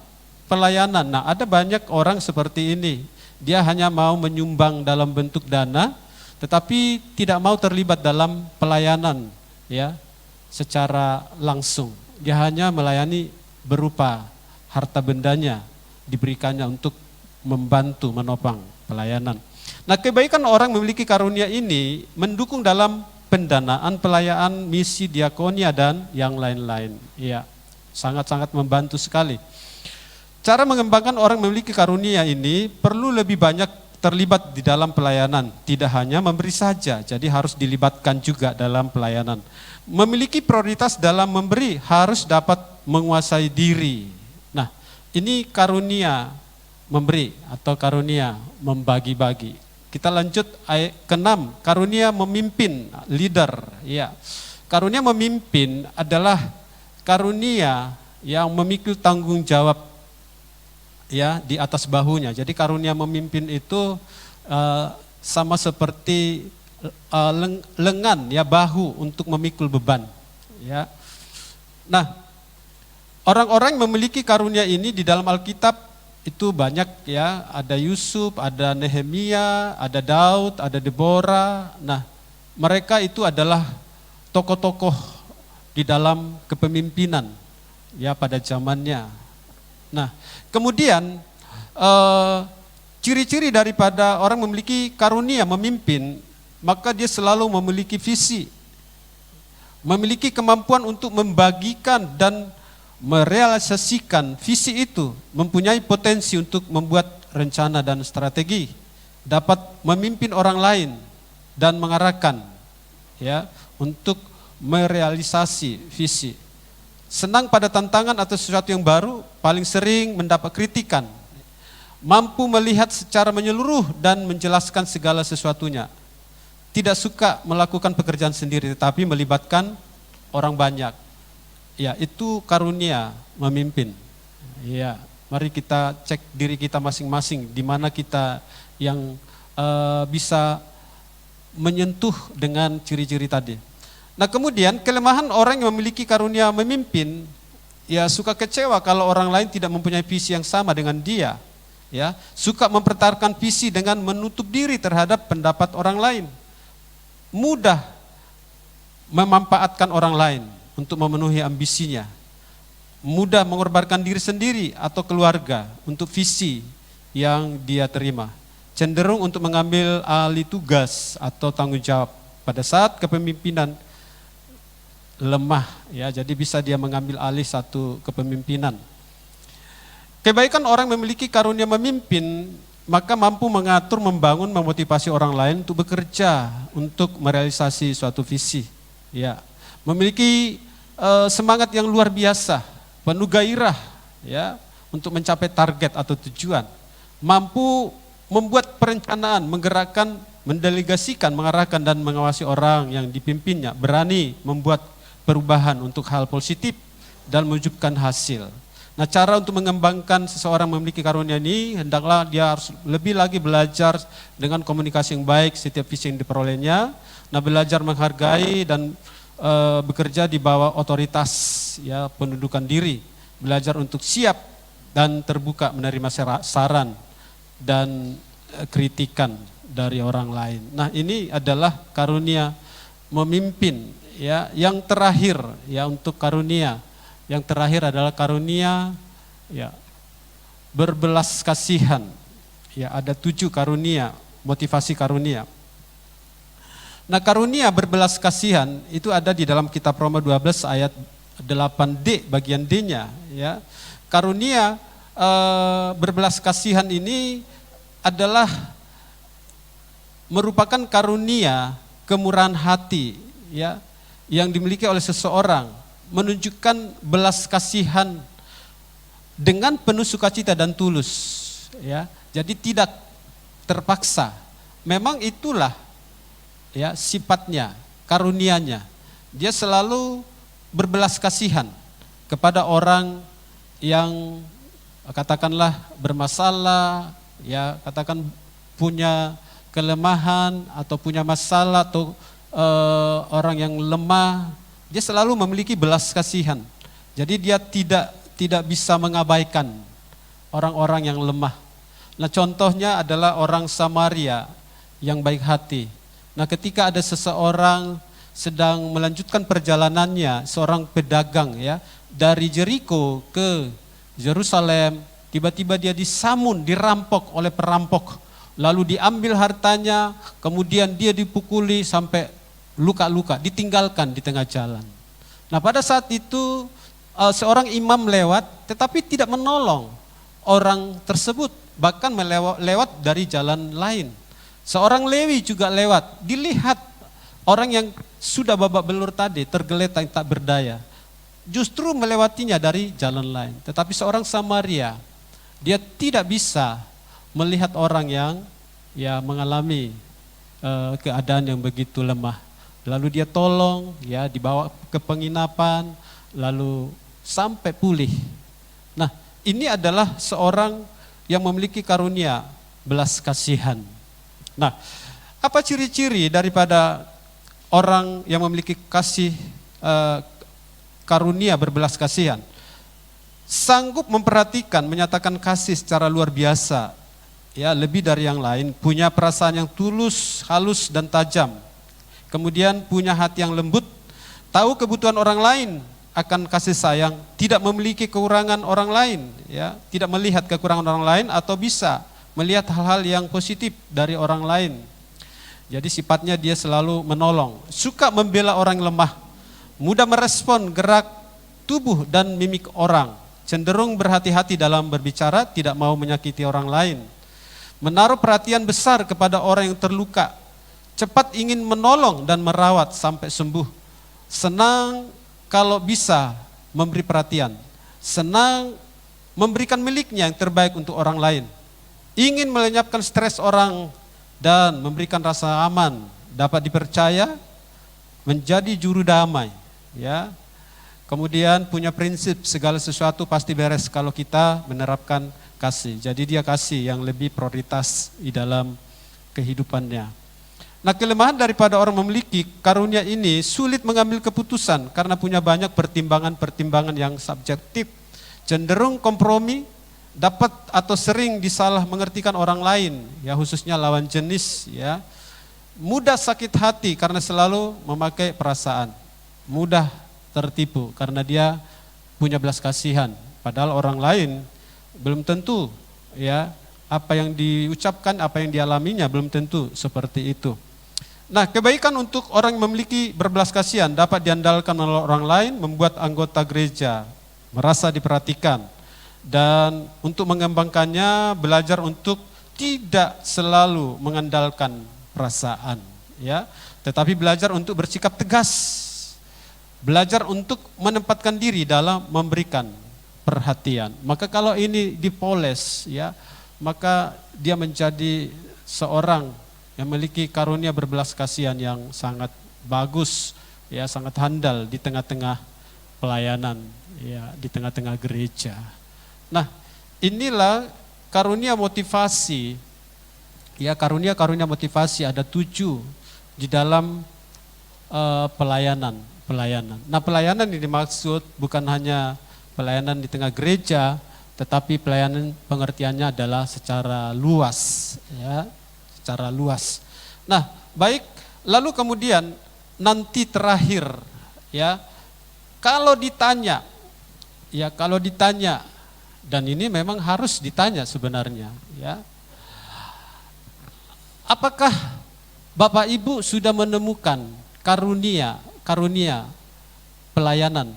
pelayanan. Nah, ada banyak orang seperti ini. Dia hanya mau menyumbang dalam bentuk dana, tetapi tidak mau terlibat dalam pelayanan, ya, secara langsung. Dia hanya melayani berupa harta bendanya diberikannya untuk membantu menopang pelayanan. Nah, kebaikan orang memiliki karunia ini mendukung dalam pendanaan pelayanan misi diakonia dan yang lain-lain. Ya, sangat-sangat membantu sekali. Cara mengembangkan orang memiliki karunia ini perlu lebih banyak terlibat di dalam pelayanan, tidak hanya memberi saja, jadi harus dilibatkan juga dalam pelayanan. Memiliki prioritas dalam memberi, harus dapat menguasai diri. Nah, ini karunia memberi atau karunia membagi-bagi. Kita lanjut ayat ke-6, karunia memimpin, leader. Ya. Karunia memimpin adalah karunia yang memikul tanggung jawab, ya, di atas bahunya. Jadi karunia memimpin itu sama seperti lengan, ya, bahu untuk memikul beban, ya. Nah, orang-orang yang memiliki karunia ini di dalam Alkitab itu banyak, ya, ada Yusuf, ada Nehemia, ada Daud, ada Deborah. Nah, mereka itu adalah tokoh-tokoh di dalam kepemimpinan, ya, pada zamannya. Nah, kemudian ciri-ciri daripada orang memiliki karunia memimpin, maka dia selalu memiliki visi, memiliki kemampuan untuk membagikan dan merealisasikan visi itu, mempunyai potensi untuk membuat rencana dan strategi, dapat memimpin orang lain dan mengarahkan, ya, untuk merealisasi visi. Senang pada tantangan atau sesuatu yang baru, paling sering mendapat kritikan, mampu melihat secara menyeluruh dan menjelaskan segala sesuatunya. Tidak suka melakukan pekerjaan sendiri, tetapi melibatkan orang banyak. Ya, itu karunia memimpin. Ya, mari kita cek diri kita masing-masing, di mana kita yang bisa menyentuh dengan ciri-ciri tadi. Nah, kemudian kelemahan orang yang memiliki karunia memimpin, ya, suka kecewa kalau orang lain tidak mempunyai visi yang sama dengan dia. Ya, suka mempertaruhkan visi dengan menutup diri terhadap pendapat orang lain. Mudah memanfaatkan orang lain untuk memenuhi ambisinya. Mudah mengorbankan diri sendiri atau keluarga untuk visi yang dia terima. Cenderung untuk mengambil alih tugas atau tanggung jawab. Pada saat kepemimpinan lemah, ya, jadi bisa dia mengambil alih satu kepemimpinan. Kebaikan orang memiliki karunia memimpin, maka mampu mengatur, membangun, memotivasi orang lain untuk bekerja, untuk merealisasi suatu visi. Ya, memiliki semangat yang luar biasa, penuh gairah, ya, untuk mencapai target atau tujuan. Mampu membuat perencanaan, menggerakkan mendelegasikan, mengarahkan dan mengawasi orang yang dipimpinnya, berani membuat perubahan untuk hal positif dan mewujudkan hasil. Nah, cara untuk mengembangkan seseorang memiliki karunia ini, hendaklah dia harus lebih lagi belajar dengan komunikasi yang baik setiap visi yang diperolehnya. Nah, belajar menghargai dan bekerja di bawah otoritas, ya, pendudukan diri, belajar untuk siap dan terbuka menerima saran dan kritikan dari orang lain. Nah, ini adalah karunia memimpin, ya. Yang terakhir, ya, untuk karunia, yang terakhir adalah karunia, ya, berbelas kasihan. Ya, ada 7 karunia, motivasi karunia. Nah, karunia berbelas kasihan itu ada di dalam kitab Roma 12 ayat 8D bagian D-nya, ya. Karunia berbelas kasihan ini adalah merupakan karunia kemurahan hati, ya, yang dimiliki oleh seseorang, menunjukkan belas kasihan dengan penuh sukacita dan tulus, ya. Jadi tidak terpaksa. Memang itulah, ya, sifatnya, karunianya. Dia selalu berbelas kasihan kepada orang yang katakanlah bermasalah, ya, katakan punya kelemahan atau punya masalah atau orang yang lemah, dia selalu memiliki belas kasihan. Jadi dia tidak bisa mengabaikan orang-orang yang lemah. Nah, contohnya adalah orang Samaria yang baik hati. Nah, ketika ada seseorang sedang melanjutkan perjalanannya, seorang pedagang, ya, dari Jericho ke Yerusalem, tiba-tiba dia disamun, dirampok oleh perampok. Lalu diambil hartanya, kemudian dia dipukuli sampai luka-luka, ditinggalkan di tengah jalan. Nah, pada saat itu seorang imam lewat tetapi tidak menolong orang tersebut, bahkan lewat dari jalan lain. Seorang Lewi juga lewat, dilihat orang yang sudah babak belur tadi, tergeletak tak berdaya, justru melewatinya dari jalan lain. Tetapi seorang Samaria, dia tidak bisa melihat orang yang, ya, mengalami keadaan yang begitu lemah. Lalu dia tolong, ya, dibawa ke penginapan, lalu sampai pulih. Nah, ini adalah seorang yang memiliki karunia belas kasihan. Nah, apa ciri-ciri daripada orang yang memiliki karunia berbelas kasihan? Sanggup memperhatikan, menyatakan kasih secara luar biasa, ya, lebih dari yang lain, punya perasaan yang tulus, halus dan tajam. Kemudian punya hati yang lembut, tahu kebutuhan orang lain, akan kasih sayang, tidak memiliki kekurangan orang lain, ya, tidak melihat kekurangan orang lain atau bisa melihat hal-hal yang positif dari orang lain. Jadi sifatnya dia selalu menolong, suka membela orang yang lemah, mudah merespon gerak tubuh dan mimik orang, cenderung berhati-hati dalam berbicara, tidak mau menyakiti orang lain. Menaruh perhatian besar kepada orang yang terluka, cepat ingin menolong dan merawat sampai sembuh. Senang kalau bisa memberi perhatian, senang memberikan miliknya yang terbaik untuk orang lain. Ingin melenyapkan stres orang dan memberikan rasa aman, dapat dipercaya, menjadi juru damai, ya. Kemudian punya prinsip segala sesuatu pasti beres kalau kita menerapkan kasih. Jadi dia kasih yang lebih prioritas di dalam kehidupannya. Nah, kelemahan daripada orang memiliki karunia ini, sulit mengambil keputusan karena punya banyak pertimbangan-pertimbangan yang subjektif, cenderung kompromi, dapat atau sering disalah mengertikan orang lain, ya, khususnya lawan jenis, ya. Mudah sakit hati karena selalu memakai perasaan, mudah tertipu karena dia punya belas kasihan, padahal orang lain belum tentu, ya, apa yang diucapkan, apa yang dialaminya belum tentu seperti itu. Nah, kebaikan untuk orang yang memiliki berbelas kasihan dapat diandalkan oleh orang lain, membuat anggota gereja merasa diperhatikan. Dan untuk mengembangkannya, belajar untuk tidak selalu mengandalkan perasaan, ya, tetapi belajar untuk bersikap tegas. Belajar untuk menempatkan diri dalam memberikan perhatian. Maka kalau ini dipoles, ya, maka dia menjadi seorang memiliki karunia berbelas kasihan yang sangat bagus, ya sangat handal di tengah-tengah pelayanan, ya di tengah-tengah gereja. Nah, inilah karunia motivasi, ya karunia motivasi ada 7 di dalam pelayanan. Nah, pelayanan yang dimaksud bukan hanya pelayanan di tengah gereja, tetapi pelayanan pengertiannya adalah secara luas, ya, secara luas. Nah, baik, lalu kemudian nanti terakhir, ya, kalau ditanya, dan ini memang harus ditanya sebenarnya, ya, apakah Bapak Ibu sudah menemukan karunia pelayanan,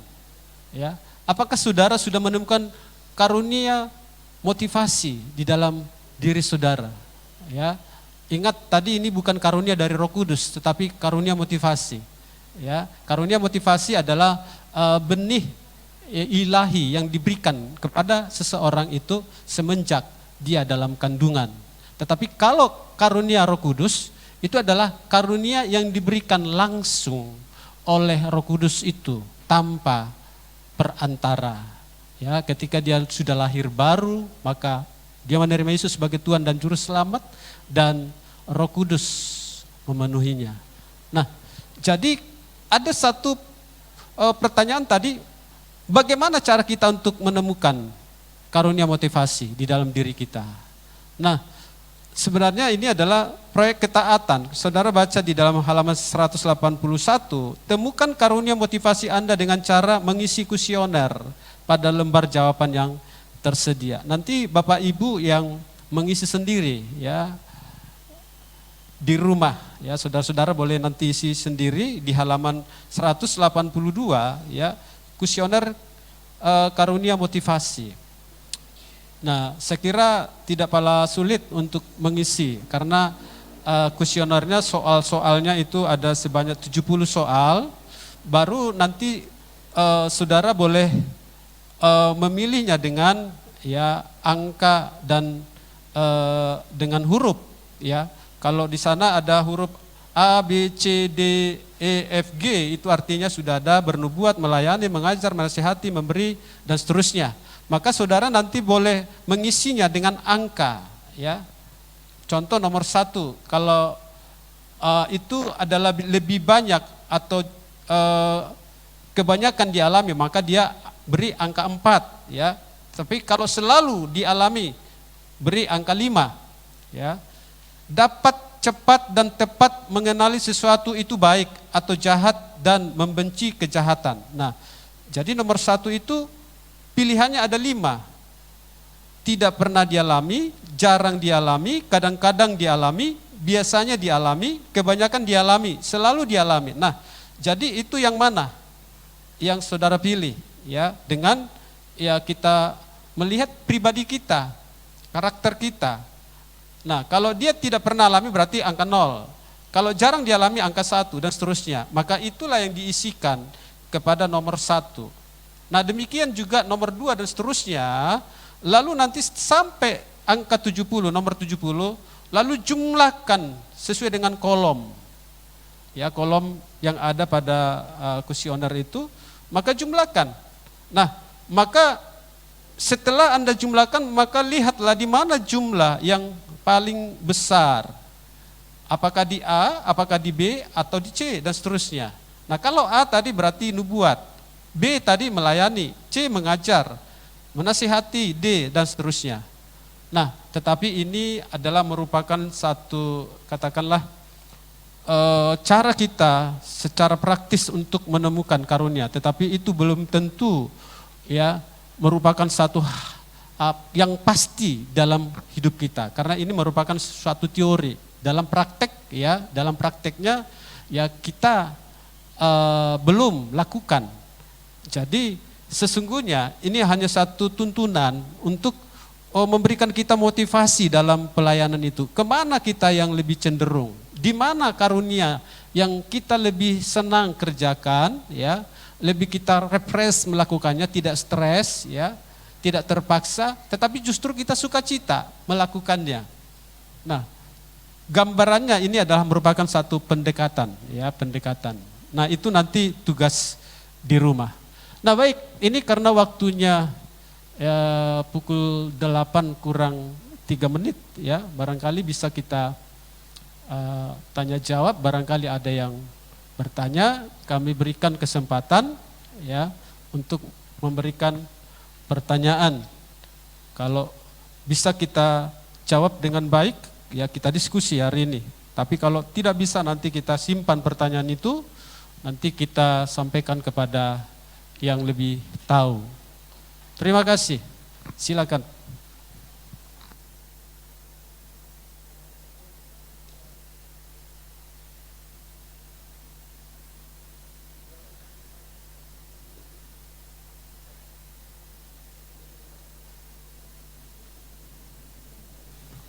ya? Apakah saudara sudah menemukan karunia motivasi di dalam diri saudara, ya? Ingat tadi ini bukan karunia dari Roh Kudus, tetapi karunia motivasi, ya. Karunia motivasi adalah benih ilahi yang diberikan kepada seseorang itu semenjak dia dalam kandungan. Tetapi kalau karunia Roh Kudus itu adalah karunia yang diberikan langsung oleh Roh Kudus itu tanpa perantara. Ya, ketika dia sudah lahir baru, maka dia menerima Yesus sebagai Tuhan dan Juru Selamat dan Roh Kudus memenuhinya. Nah, jadi ada satu pertanyaan tadi, bagaimana cara kita untuk menemukan karunia motivasi di dalam diri kita? Nah, sebenarnya ini adalah proyek ketaatan. Saudara baca di dalam halaman 181, temukan karunia motivasi Anda dengan cara mengisi kuesioner pada lembar jawaban yang tersedia. Nanti Bapak Ibu yang mengisi sendiri, ya, di rumah, ya, saudara-saudara boleh nanti isi sendiri di halaman 182, ya, kuesioner karunia motivasi. Nah, saya kira tidak pala sulit untuk mengisi karena kuesionernya soal-soalnya itu ada sebanyak 70 soal, baru nanti saudara boleh memilihnya dengan, ya, angka dan dengan huruf, ya. Kalau di sana ada huruf A, B, C, D, E, F, G, itu artinya sudah ada bernubuat, melayani, mengajar, menasihati, memberi, dan seterusnya. Maka saudara nanti boleh mengisinya dengan angka, ya. Contoh nomor 1, kalau itu adalah lebih banyak atau kebanyakan dialami, maka dia beri angka 4, ya. Tapi kalau selalu dialami, beri angka 5, ya. Dapat cepat dan tepat mengenali sesuatu itu baik atau jahat dan membenci kejahatan. Nah, jadi nomor 1 itu pilihannya ada 5. Tidak pernah dialami, jarang dialami, kadang-kadang dialami, biasanya dialami, kebanyakan dialami, selalu dialami. Nah, jadi itu yang mana yang saudara pilih, ya, dengan, ya, kita melihat pribadi kita, karakter kita. Nah, kalau dia tidak pernah alami berarti angka 0. Kalau jarang dialami angka 1 dan seterusnya. Maka itulah yang diisikan kepada nomor 1. Nah, demikian juga nomor 2 dan seterusnya. Lalu nanti sampai angka 70, nomor 70, lalu jumlahkan sesuai dengan kolom. Ya, kolom yang ada pada kuesioner itu, maka jumlahkan. Nah, maka setelah Anda jumlahkan, maka lihatlah di mana jumlah yang paling besar. Apakah di A, apakah di B, atau di C, dan seterusnya. Nah, kalau A tadi berarti nubuat, B tadi melayani, C mengajar, menasihati, D, dan seterusnya. Nah, tetapi ini adalah merupakan satu, katakanlah, cara kita secara praktis untuk menemukan karunia. Tetapi itu belum tentu, ya, merupakan satu yang pasti dalam hidup kita, karena ini merupakan suatu teori. Dalam praktek, ya, dalam prakteknya, ya, kita belum lakukan. Jadi sesungguhnya ini hanya satu tuntunan untuk memberikan kita motivasi dalam pelayanan itu. Kemana kita yang lebih cenderung? Di mana karunia yang kita lebih senang kerjakan, ya, lebih kita refresh melakukannya, tidak stres, ya, tidak terpaksa, tetapi justru kita sukacita melakukannya. Nah, gambarannya ini adalah merupakan satu pendekatan, ya, pendekatan. Nah, itu nanti tugas di rumah. Nah, baik, ini karena waktunya ya, pukul 8 kurang 3 menit, ya, barangkali bisa kita tanya jawab, barangkali ada yang bertanya, kami berikan kesempatan, ya, untuk memberikan pertanyaan. Kalau bisa kita jawab dengan baik, ya kita diskusi hari ini. Tapi kalau tidak bisa, nanti kita simpan pertanyaan itu, nanti kita sampaikan kepada yang lebih tahu. Terima kasih. Silakan.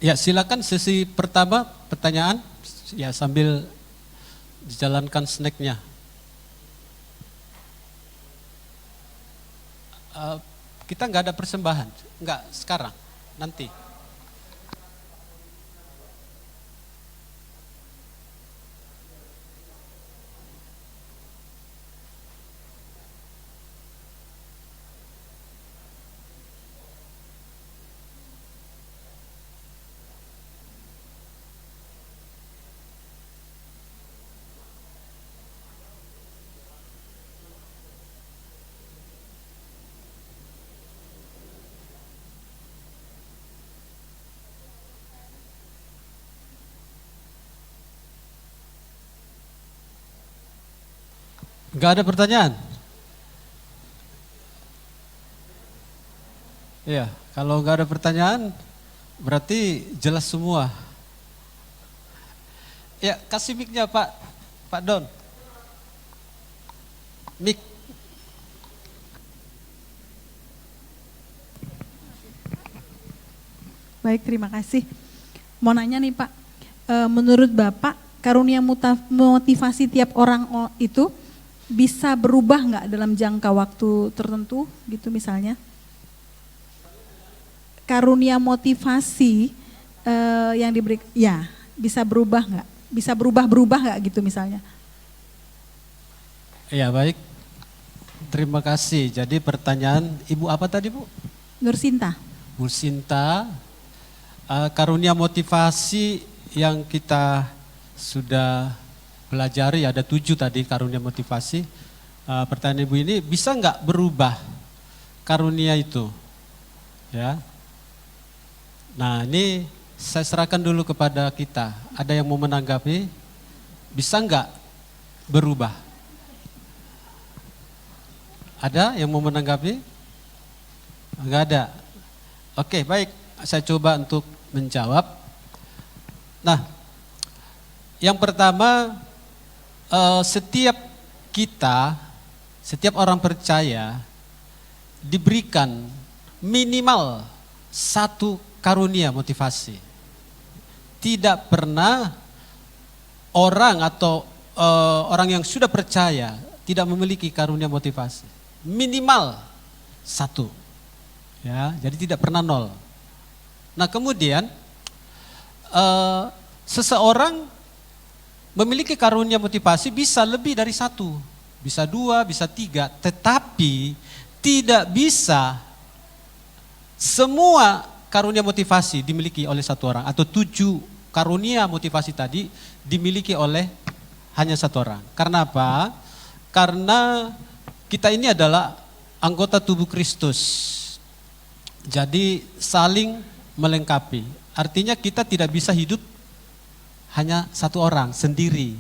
Ya, silakan sesi pertama pertanyaan, ya, sambil dijalankan snacknya. Kita nggak ada persembahan, nggak sekarang, nanti. Nggak ada pertanyaan? Ya, kalau nggak ada pertanyaan, berarti jelas semua. Ya, kasih mic-nya Pak Don. Mic. Baik, terima kasih. Mau nanya nih Pak, menurut Bapak karunia motivasi tiap orang itu bisa berubah nggak dalam jangka waktu tertentu gitu misalnya? Karunia motivasi yang diberi, ya bisa berubah nggak? Bisa berubah nggak gitu misalnya? Ya, baik. Terima kasih. Jadi pertanyaan Ibu apa tadi, Bu? Nursinta. Bu Sinta, karunia motivasi yang kita sudah pelajari, ada 7 tadi karunia motivasi. Pertanyaan Ibu ini, bisa nggak berubah karunia itu? Ya. Nah, ini saya serahkan dulu kepada kita. Ada yang mau menanggapi? Bisa nggak berubah? Ada yang mau menanggapi? Enggak ada. Oke, baik. Saya coba untuk menjawab. Nah, yang pertama, setiap kita, setiap orang percaya diberikan minimal 1 karunia motivasi. Tidak pernah orang atau orang yang sudah percaya tidak memiliki karunia motivasi. Minimal 1. Ya, jadi tidak pernah 0. Nah, kemudian seseorang memiliki karunia motivasi bisa lebih dari 1, bisa 2, bisa 3, tetapi tidak bisa semua karunia motivasi dimiliki oleh 1 orang, atau 7 karunia motivasi tadi dimiliki oleh hanya 1 orang. Karena apa? Karena kita ini adalah anggota tubuh Kristus. Jadi saling melengkapi. Artinya kita tidak bisa hidup hanya 1 orang sendiri.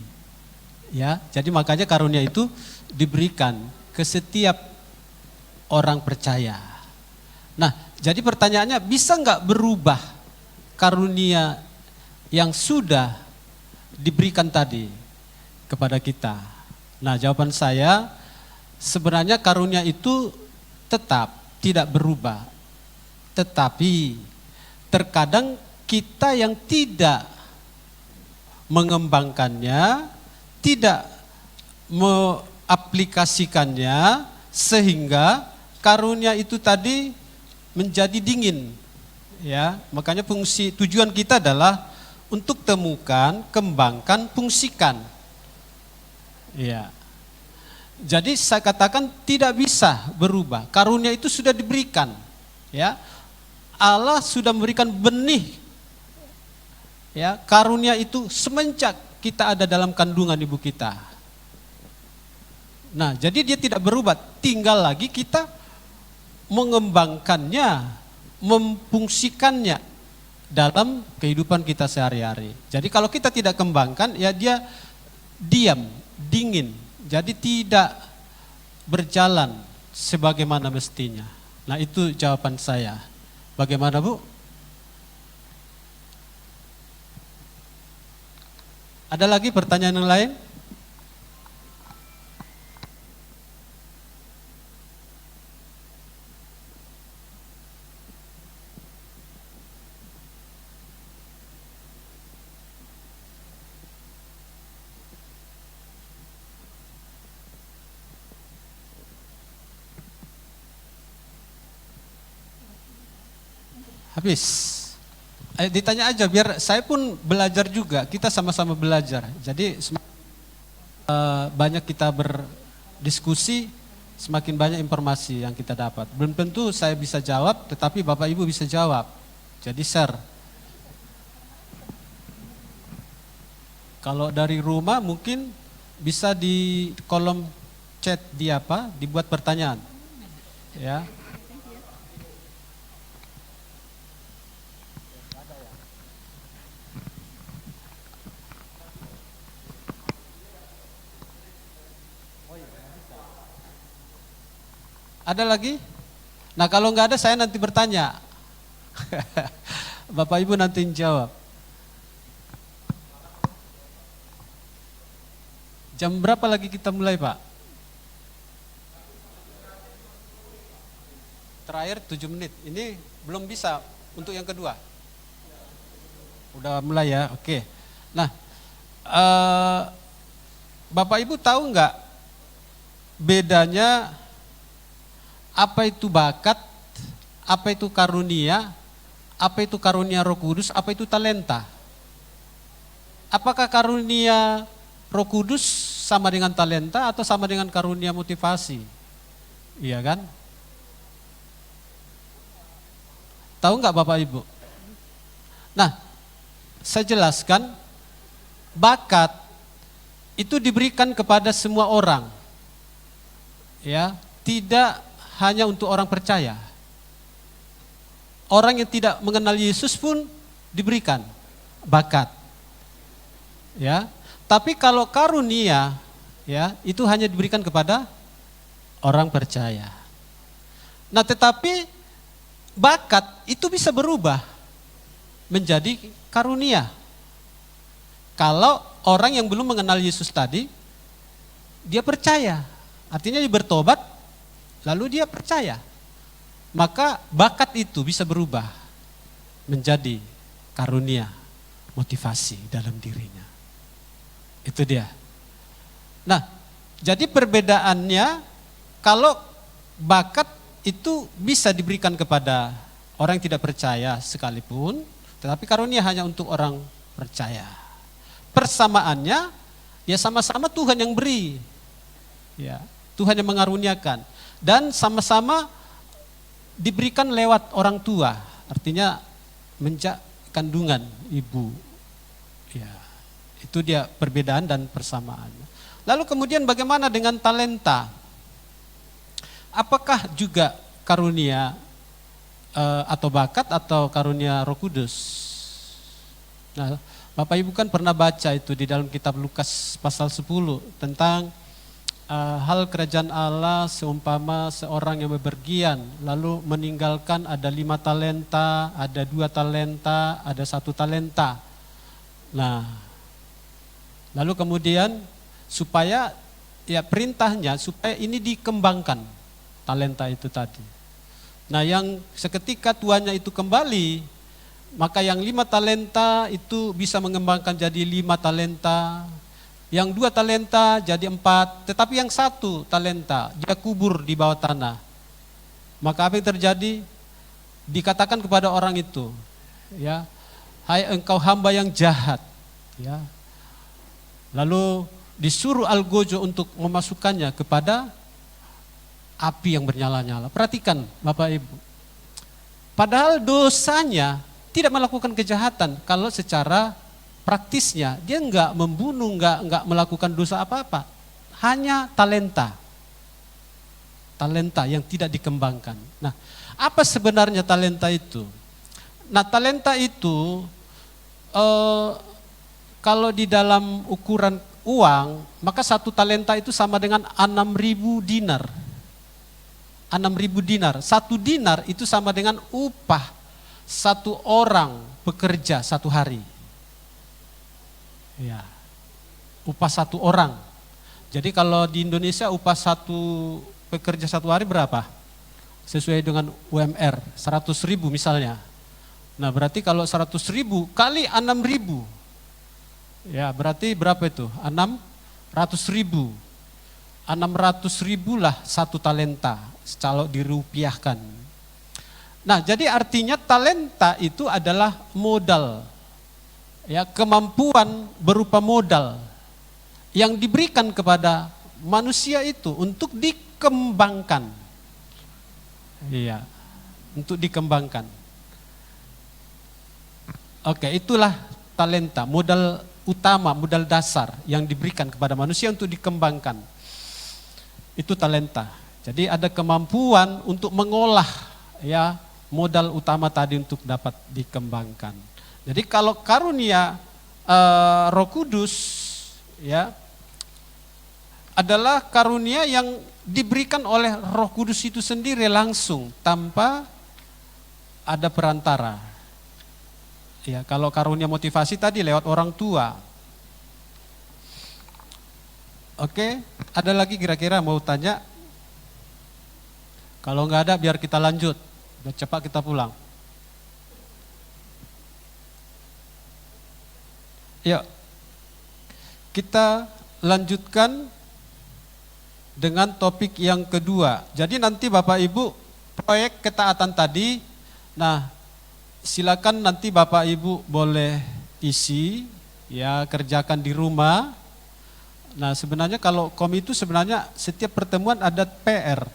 Ya, jadi makanya karunia itu diberikan ke setiap orang percaya. Nah, jadi pertanyaannya, bisa nggak berubah karunia yang sudah diberikan tadi kepada kita? Nah, jawaban saya, sebenarnya karunia itu tetap tidak berubah. Tetapi terkadang kita yang tidak mengembangkannya, tidak mengaplikasikannya, sehingga karunia itu tadi menjadi dingin. Ya, makanya tujuan kita adalah untuk temukan, kembangkan, fungsikan. Ya. Jadi saya katakan tidak bisa berubah. Karunia itu sudah diberikan. Ya. Allah sudah memberikan benih. Ya, karunia itu semenjak kita ada dalam kandungan ibu kita. Nah, jadi dia tidak berubah, tinggal lagi kita mengembangkannya, memfungsikannya dalam kehidupan kita sehari-hari. Jadi kalau kita tidak kembangkan, ya dia diam, dingin, jadi tidak berjalan sebagaimana mestinya. Nah, itu jawaban saya. Bagaimana, Bu? Ada lagi pertanyaan yang lain? Habis. Ditanya aja biar saya pun belajar juga, kita sama-sama belajar. Jadi banyak kita berdiskusi, semakin banyak informasi yang kita dapat. Belum tentu saya bisa jawab, tetapi Bapak Ibu bisa jawab. Jadi share. Kalau dari rumah mungkin bisa di kolom chat dibuat pertanyaan. Ya. Ada lagi? Nah, kalau nggak ada saya nanti bertanya. Bapak Ibu nanti jawab. Jam berapa lagi kita mulai, Pak? Terakhir 7 menit. Ini belum bisa untuk yang kedua. Udah mulai ya, oke. Nah, Bapak Ibu tahu nggak bedanya apa itu bakat, apa itu karunia, apa itu karunia Roh Kudus, apa itu talenta? Apakah karunia Roh Kudus sama dengan talenta atau sama dengan karunia motivasi? Iya kan? Tahu nggak Bapak Ibu? Nah, saya jelaskan, bakat itu diberikan kepada semua orang. Ya, tidak hanya untuk orang percaya. Orang yang tidak mengenal Yesus pun diberikan bakat. Ya. Tapi kalau karunia, ya, itu hanya diberikan kepada orang percaya. Nah, tetapi bakat itu bisa berubah menjadi karunia. Kalau orang yang belum mengenal Yesus tadi, dia percaya. Artinya dia bertobat, lalu dia percaya, maka bakat itu bisa berubah menjadi karunia, motivasi dalam dirinya. Itu dia. Nah, jadi perbedaannya, kalau bakat itu bisa diberikan kepada orang yang tidak percaya sekalipun, tetapi karunia hanya untuk orang percaya. Persamaannya, ya sama-sama Tuhan yang beri, ya Tuhan yang mengaruniakan. Dan sama-sama diberikan lewat orang tua, artinya menjak kandungan ibu. Ya, itu dia perbedaan dan persamaan. Lalu kemudian bagaimana dengan talenta? Apakah juga karunia atau bakat atau karunia Roh Kudus? Nah, Bapak Ibu kan pernah baca itu di dalam kitab Lukas pasal 10 tentang hal kerajaan Allah seumpama seorang yang bepergian lalu meninggalkan ada 5 talenta, ada 2 talenta, ada 1 talenta. Nah, lalu kemudian supaya ya perintahnya supaya ini dikembangkan talenta itu tadi. Nah, yang seketika tuannya itu kembali, maka yang 5 talenta itu bisa mengembangkan jadi 5 talenta. Yang 2 talenta jadi 4, tetapi yang 1 talenta dia kubur di bawah tanah. Maka apa yang terjadi? Dikatakan kepada orang itu, ya, hai engkau hamba yang jahat. Ya. Lalu disuruh algojo untuk memasukkannya kepada api yang bernyala-nyala. Perhatikan Bapak Ibu. Padahal dosanya tidak melakukan kejahatan kalau secara praktisnya dia enggak membunuh, enggak melakukan dosa apa-apa. Hanya talenta. Talenta yang tidak dikembangkan. Nah, apa sebenarnya talenta itu? Nah, talenta itu kalau di dalam ukuran uang, maka satu talenta itu sama dengan 6.000 dinar. 6.000 dinar. Satu dinar itu sama dengan upah satu orang bekerja satu hari. Ya, upah satu orang. Jadi kalau di Indonesia upah satu pekerja satu hari berapa? Sesuai dengan UMR, 100.000 misalnya. Nah berarti kalau 100.000 kali 6.000, ya berarti berapa itu? 600.000. 600.000 lah satu talenta, kalau dirupiahkan. Nah jadi artinya talenta itu adalah modal. Ya, kemampuan berupa modal yang diberikan kepada manusia itu untuk dikembangkan. Iya, untuk dikembangkan. Oke, itulah talenta, modal utama, modal dasar yang diberikan kepada manusia untuk dikembangkan. Itu talenta. Jadi ada kemampuan untuk mengolah ya modal utama tadi untuk dapat dikembangkan. Jadi kalau karunia Roh Kudus ya adalah karunia yang diberikan oleh Roh Kudus itu sendiri langsung tanpa ada perantara. Ya, kalau karunia motivasi tadi lewat orang tua. Oke, ada lagi kira-kira mau tanya? Kalau nggak ada biar kita lanjut, biar cepat kita pulang. Yuk, kita lanjutkan dengan topik yang kedua. Jadi nanti Bapak Ibu proyek ketaatan tadi, nah silakan nanti Bapak Ibu boleh isi, ya kerjakan di rumah. Nah sebenarnya kalau komi itu sebenarnya setiap pertemuan ada PR,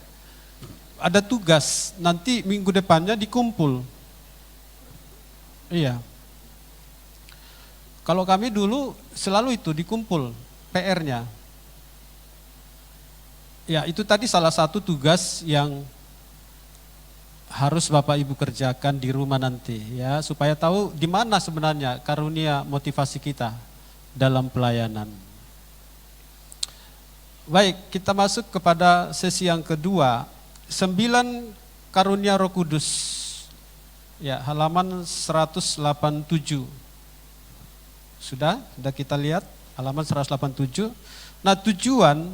ada tugas, nanti minggu depannya dikumpul. Iya. Kalau kami dulu selalu itu dikumpul PR-nya. Ya itu tadi salah satu tugas yang harus Bapak Ibu kerjakan di rumah nanti ya supaya tahu di mana sebenarnya karunia motivasi kita dalam pelayanan. Baik, kita masuk kepada sesi yang kedua, 9 karunia Roh Kudus. Ya, halaman 187. Sudah kita lihat halaman 187. Nah, tujuan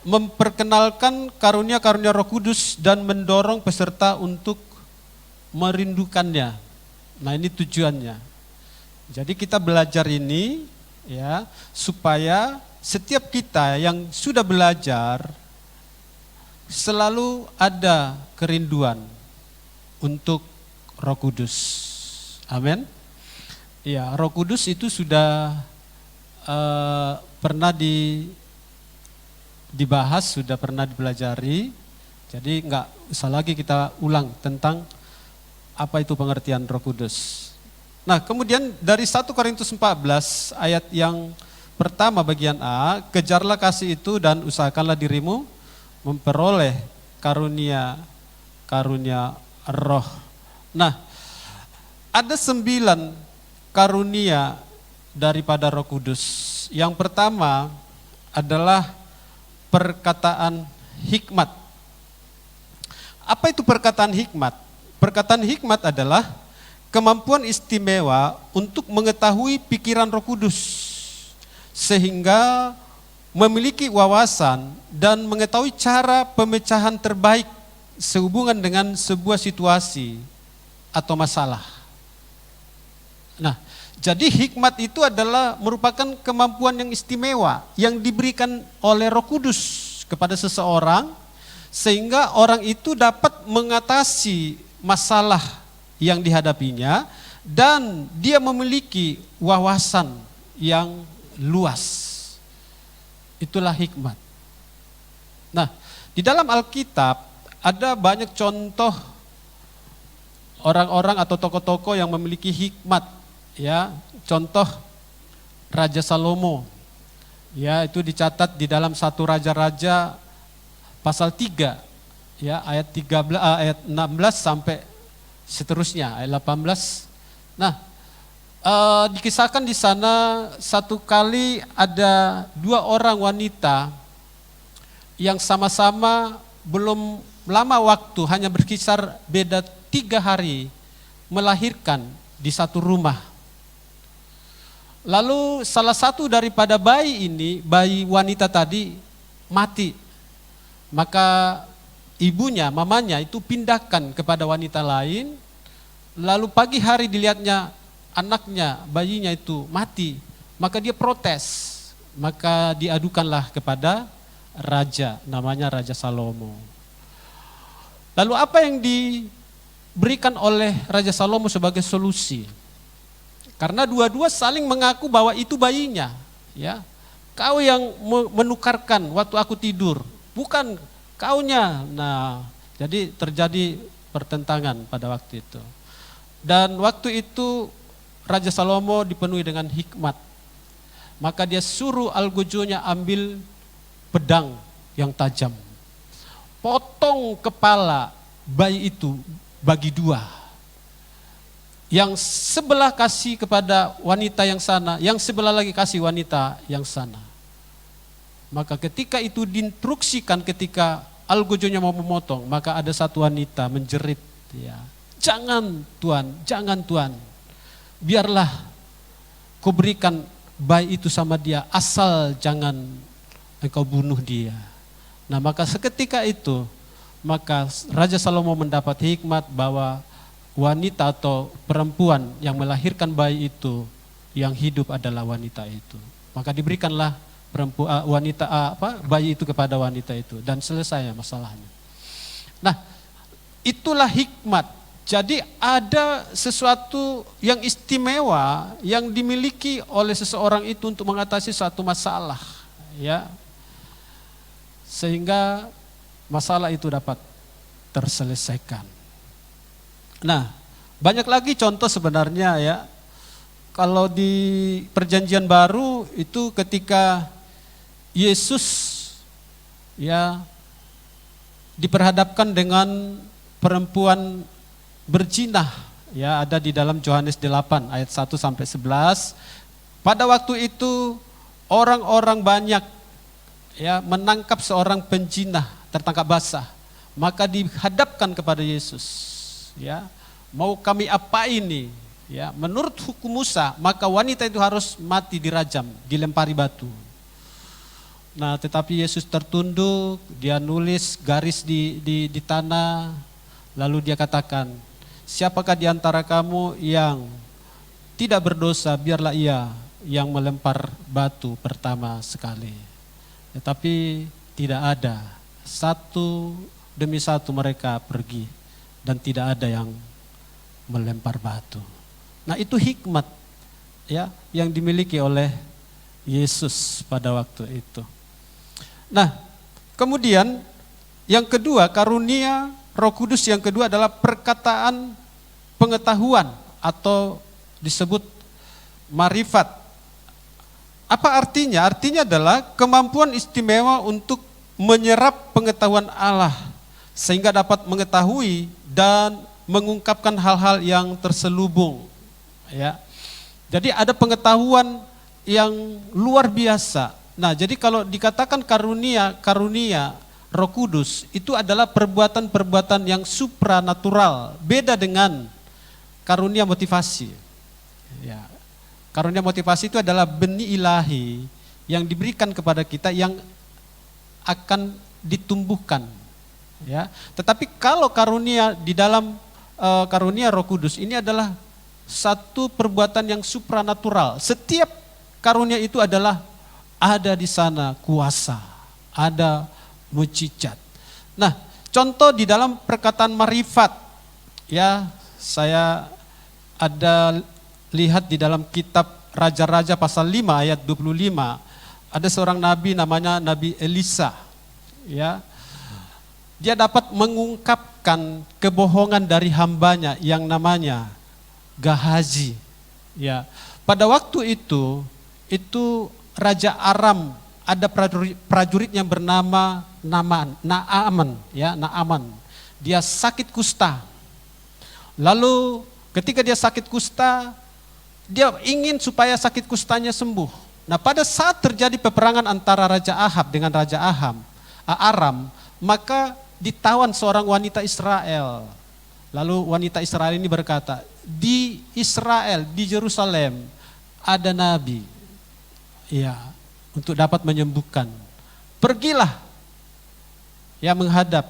memperkenalkan karunia-karunia Roh Kudus dan mendorong peserta untuk merindukannya. Nah, ini tujuannya. Jadi kita belajar ini ya supaya setiap kita yang sudah belajar selalu ada kerinduan untuk Roh Kudus. Amin. Ya, Roh Kudus itu sudah pernah dibahas, sudah pernah dipelajari. Jadi enggak usah lagi kita ulang tentang apa itu pengertian Roh Kudus. Nah, kemudian dari 1 Korintus 14 ayat yang pertama bagian A, kejarlah kasih itu dan usahakanlah dirimu memperoleh karunia roh. Nah, ada 9 karunia daripada Roh Kudus. Yang pertama adalah perkataan hikmat. Apa itu perkataan hikmat? Perkataan hikmat adalah kemampuan istimewa untuk mengetahui pikiran Roh Kudus sehingga memiliki wawasan dan mengetahui cara pemecahan terbaik sehubungan dengan sebuah situasi atau masalah. Nah, jadi hikmat itu adalah merupakan kemampuan yang istimewa yang diberikan oleh Roh Kudus kepada seseorang sehingga orang itu dapat mengatasi masalah yang dihadapinya dan dia memiliki wawasan yang luas. Itulah hikmat. Nah, di dalam Alkitab ada banyak contoh orang-orang atau tokoh-tokoh yang memiliki hikmat, ya. Contoh Raja Salomo, ya, itu dicatat di dalam 1 Raja-Raja pasal 3, ya, ayat 16 sampai seterusnya, ayat 18. Nah, dikisahkan di sana satu kali ada 2 orang wanita yang sama-sama belum lama waktu, hanya berkisar beda 3 hari melahirkan di satu rumah. Lalu salah satu daripada bayi ini, bayi wanita tadi mati. Maka ibunya, mamanya itu pindahkan kepada wanita lain. Lalu pagi hari dilihatnya anaknya, bayinya itu mati. Maka dia protes. Maka diadukanlah kepada raja, namanya Raja Salomo. Lalu apa yang diberikan oleh Raja Salomo sebagai solusi? Karena dua-dua saling mengaku bahwa itu bayinya, ya. Kau yang menukarkan waktu aku tidur, bukan kaunya. Nah, jadi terjadi pertentangan pada waktu itu. Dan waktu itu Raja Salomo dipenuhi dengan hikmat. Maka dia suruh algojonya ambil pedang yang tajam, potong kepala bayi itu bagi 2. Yang sebelah kasih kepada wanita yang sana, yang sebelah lagi kasih wanita yang sana. Maka ketika itu diinstruksikan, ketika algojonya mau memotong, maka ada satu wanita menjerit, ya, jangan Tuan, biarlah kau berikan bayi itu sama dia, asal jangan engkau bunuh dia. Nah, maka seketika itu, maka Raja Salomo mendapat hikmat bahwa wanita atau perempuan yang melahirkan bayi itu, yang hidup adalah wanita itu. Maka diberikanlah bayi itu kepada wanita itu, dan selesai masalahnya. Nah, itulah hikmat. Jadi ada sesuatu yang istimewa yang dimiliki oleh seseorang itu untuk mengatasi suatu masalah, ya. Sehingga masalah itu dapat terselesaikan. Nah, banyak lagi contoh sebenarnya, ya. Kalau di Perjanjian Baru itu ketika Yesus, ya, diperhadapkan dengan perempuan berzinah, ya, ada di dalam Yohanes 8 ayat 1 sampai 11. Pada waktu itu orang-orang banyak, ya, menangkap seorang penzinah tertangkap basah, maka dihadapkan kepada Yesus, ya, mau kami apa ini, ya, menurut hukum Musa maka wanita itu harus mati, dirajam, dilempari batu. Nah, tetapi Yesus tertunduk, dia nulis garis di tanah, lalu dia katakan, siapakah di antara kamu yang tidak berdosa, biarlah ia yang melempar batu pertama sekali. Tetapi tidak ada, satu demi satu mereka pergi dan tidak ada yang melempar batu. Nah, itu hikmat, ya, yang dimiliki oleh Yesus pada waktu itu. Nah, kemudian yang kedua, karunia Roh Kudus yang kedua adalah perkataan pengetahuan atau disebut marifat. Apa artinya? Artinya adalah kemampuan istimewa untuk menyerap pengetahuan Allah sehingga dapat mengetahui dan mengungkapkan hal-hal yang terselubung, ya. Jadi ada pengetahuan yang luar biasa. Nah, jadi kalau dikatakan karunia Roh Kudus itu adalah perbuatan-perbuatan yang supranatural, beda dengan karunia motivasi. Ya. Karunia motivasi itu adalah benih ilahi yang diberikan kepada kita yang akan ditumbuhkan, ya. Tetapi kalau karunia di dalam karunia Roh Kudus ini adalah satu perbuatan yang supranatural. Setiap karunia itu adalah ada di sana kuasa, ada mujizat. Nah, contoh di dalam perkataan marifat, ya, saya ada lihat di dalam kitab Raja-Raja pasal 5 ayat 25, ada seorang nabi namanya Nabi Elisa. Ya. Dia dapat mengungkapkan kebohongan dari hambanya yang namanya Gehazi. Ya. Pada waktu itu Raja Aram, ada prajurit yang bernama Naaman, ya, Naaman. Dia sakit kusta. Lalu ketika dia sakit kusta, dia ingin supaya sakit kustanya sembuh. Nah, pada saat terjadi peperangan antara Raja Ahab dengan Raja Aram, maka ditawan seorang wanita Israel. Lalu wanita Israel ini berkata, di Israel, di Yerusalem ada nabi, ya, untuk dapat menyembuhkan. Pergilah ya menghadap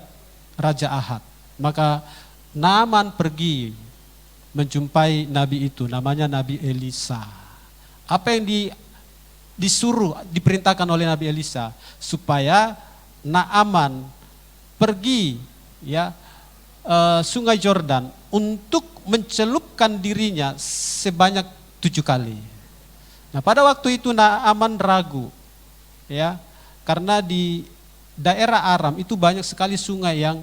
Raja Ahab. Maka Naaman pergi menjumpai nabi itu, namanya Nabi Elisa. Apa yang diperintahkan oleh Nabi Elisa? Supaya Naaman pergi ya Sungai Yordan untuk mencelupkan dirinya sebanyak 7 kali. Nah, pada waktu itu Naaman ragu, ya, karena di daerah Aram itu banyak sekali sungai yang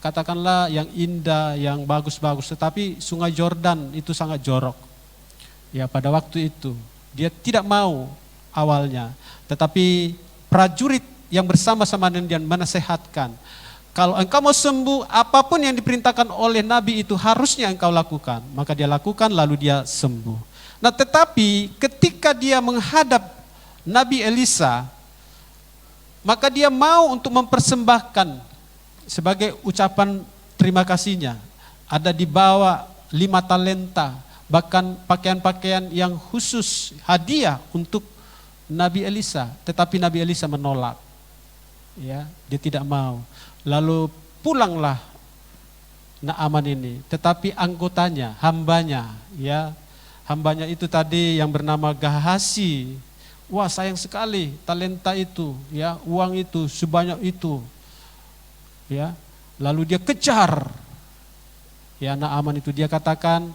katakanlah yang indah, yang bagus-bagus, tetapi Sungai Yordan itu sangat jorok. Ya, pada waktu itu dia tidak mau awalnya, tetapi prajurit yang bersama-sama dengan dia menasehatkan, kalau engkau mau sembuh, apapun yang diperintahkan oleh nabi itu harusnya engkau lakukan. Maka dia lakukan, lalu dia sembuh. Nah, tetapi ketika dia menghadap Nabi Elisa, maka dia mau untuk mempersembahkan sebagai ucapan terima kasihnya. Ada dibawa 5 talenta, bahkan pakaian-pakaian yang khusus hadiah untuk Nabi Elisa. Tetapi Nabi Elisa menolak. Ya, dia tidak mau. Lalu pulanglah Naaman ini, tetapi anggotanya, hambanya, ya, hambanya itu tadi yang bernama Gehazi, wah sayang sekali talenta itu, ya, uang itu sebanyak itu, ya, lalu dia kejar, ya, Naaman itu, dia katakan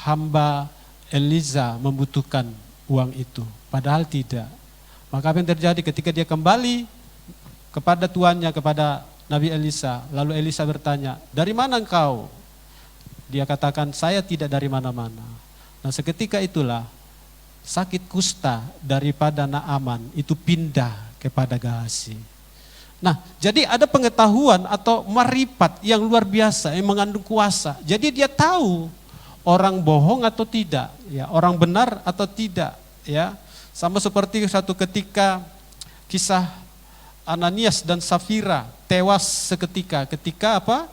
hamba Elisa membutuhkan uang itu, padahal tidak. Maka apa yang terjadi ketika dia kembali kepada tuannya, kepada Nabi Elisa, lalu Elisa bertanya, dari mana engkau? Dia katakan, saya tidak dari mana-mana. Nah, seketika itulah sakit kusta daripada Naaman itu pindah kepada Gehazi. Nah, jadi ada pengetahuan atau marifat yang luar biasa yang mengandung kuasa. Jadi dia tahu orang bohong atau tidak, ya, orang benar atau tidak, ya. Sama seperti satu ketika kisah Ananias dan Safira tewas seketika. Ketika apa?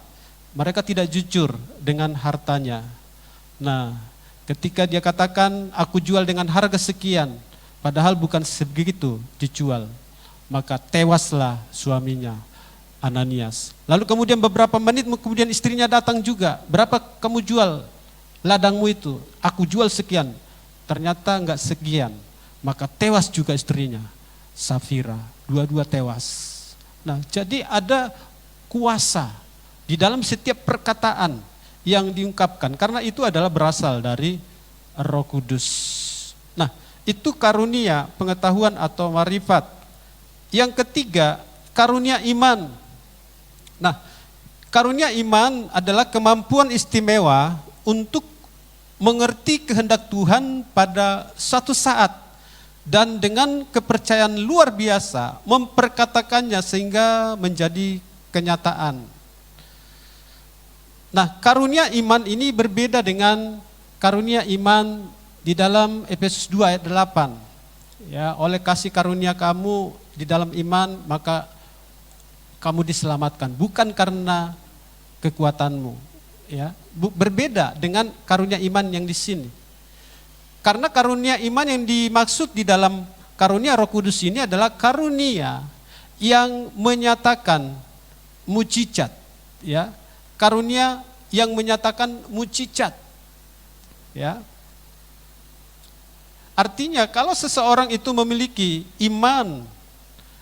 Mereka tidak jujur dengan hartanya. Nah, ketika dia katakan aku jual dengan harga sekian, padahal bukan sebegitu dijual, maka tewaslah suaminya Ananias. Lalu kemudian beberapa menit kemudian istrinya datang juga, berapa kamu jual ladangmu itu? Aku jual sekian, ternyata enggak sekian, maka tewas juga istrinya Safira, dua-dua tewas. Nah, jadi ada kuasa di dalam setiap perkataan yang diungkapkan, karena itu adalah berasal dari Roh Kudus. Nah, itu karunia pengetahuan atau marifat. Yang ketiga, karunia iman. Nah, karunia iman adalah kemampuan istimewa untuk mengerti kehendak Tuhan pada suatu saat dan dengan kepercayaan luar biasa memperkatakannya sehingga menjadi kenyataan. Nah, karunia iman ini berbeda dengan karunia iman di dalam Efesus 2 ayat 8. Ya, oleh kasih karunia kamu di dalam iman maka kamu diselamatkan, bukan karena kekuatanmu, ya. Berbeda dengan karunia iman yang di sini. Karena karunia iman yang dimaksud di dalam karunia Roh Kudus ini adalah karunia yang menyatakan mujizat, ya. Karunia yang menyatakan mujizat, ya. Artinya kalau seseorang itu memiliki iman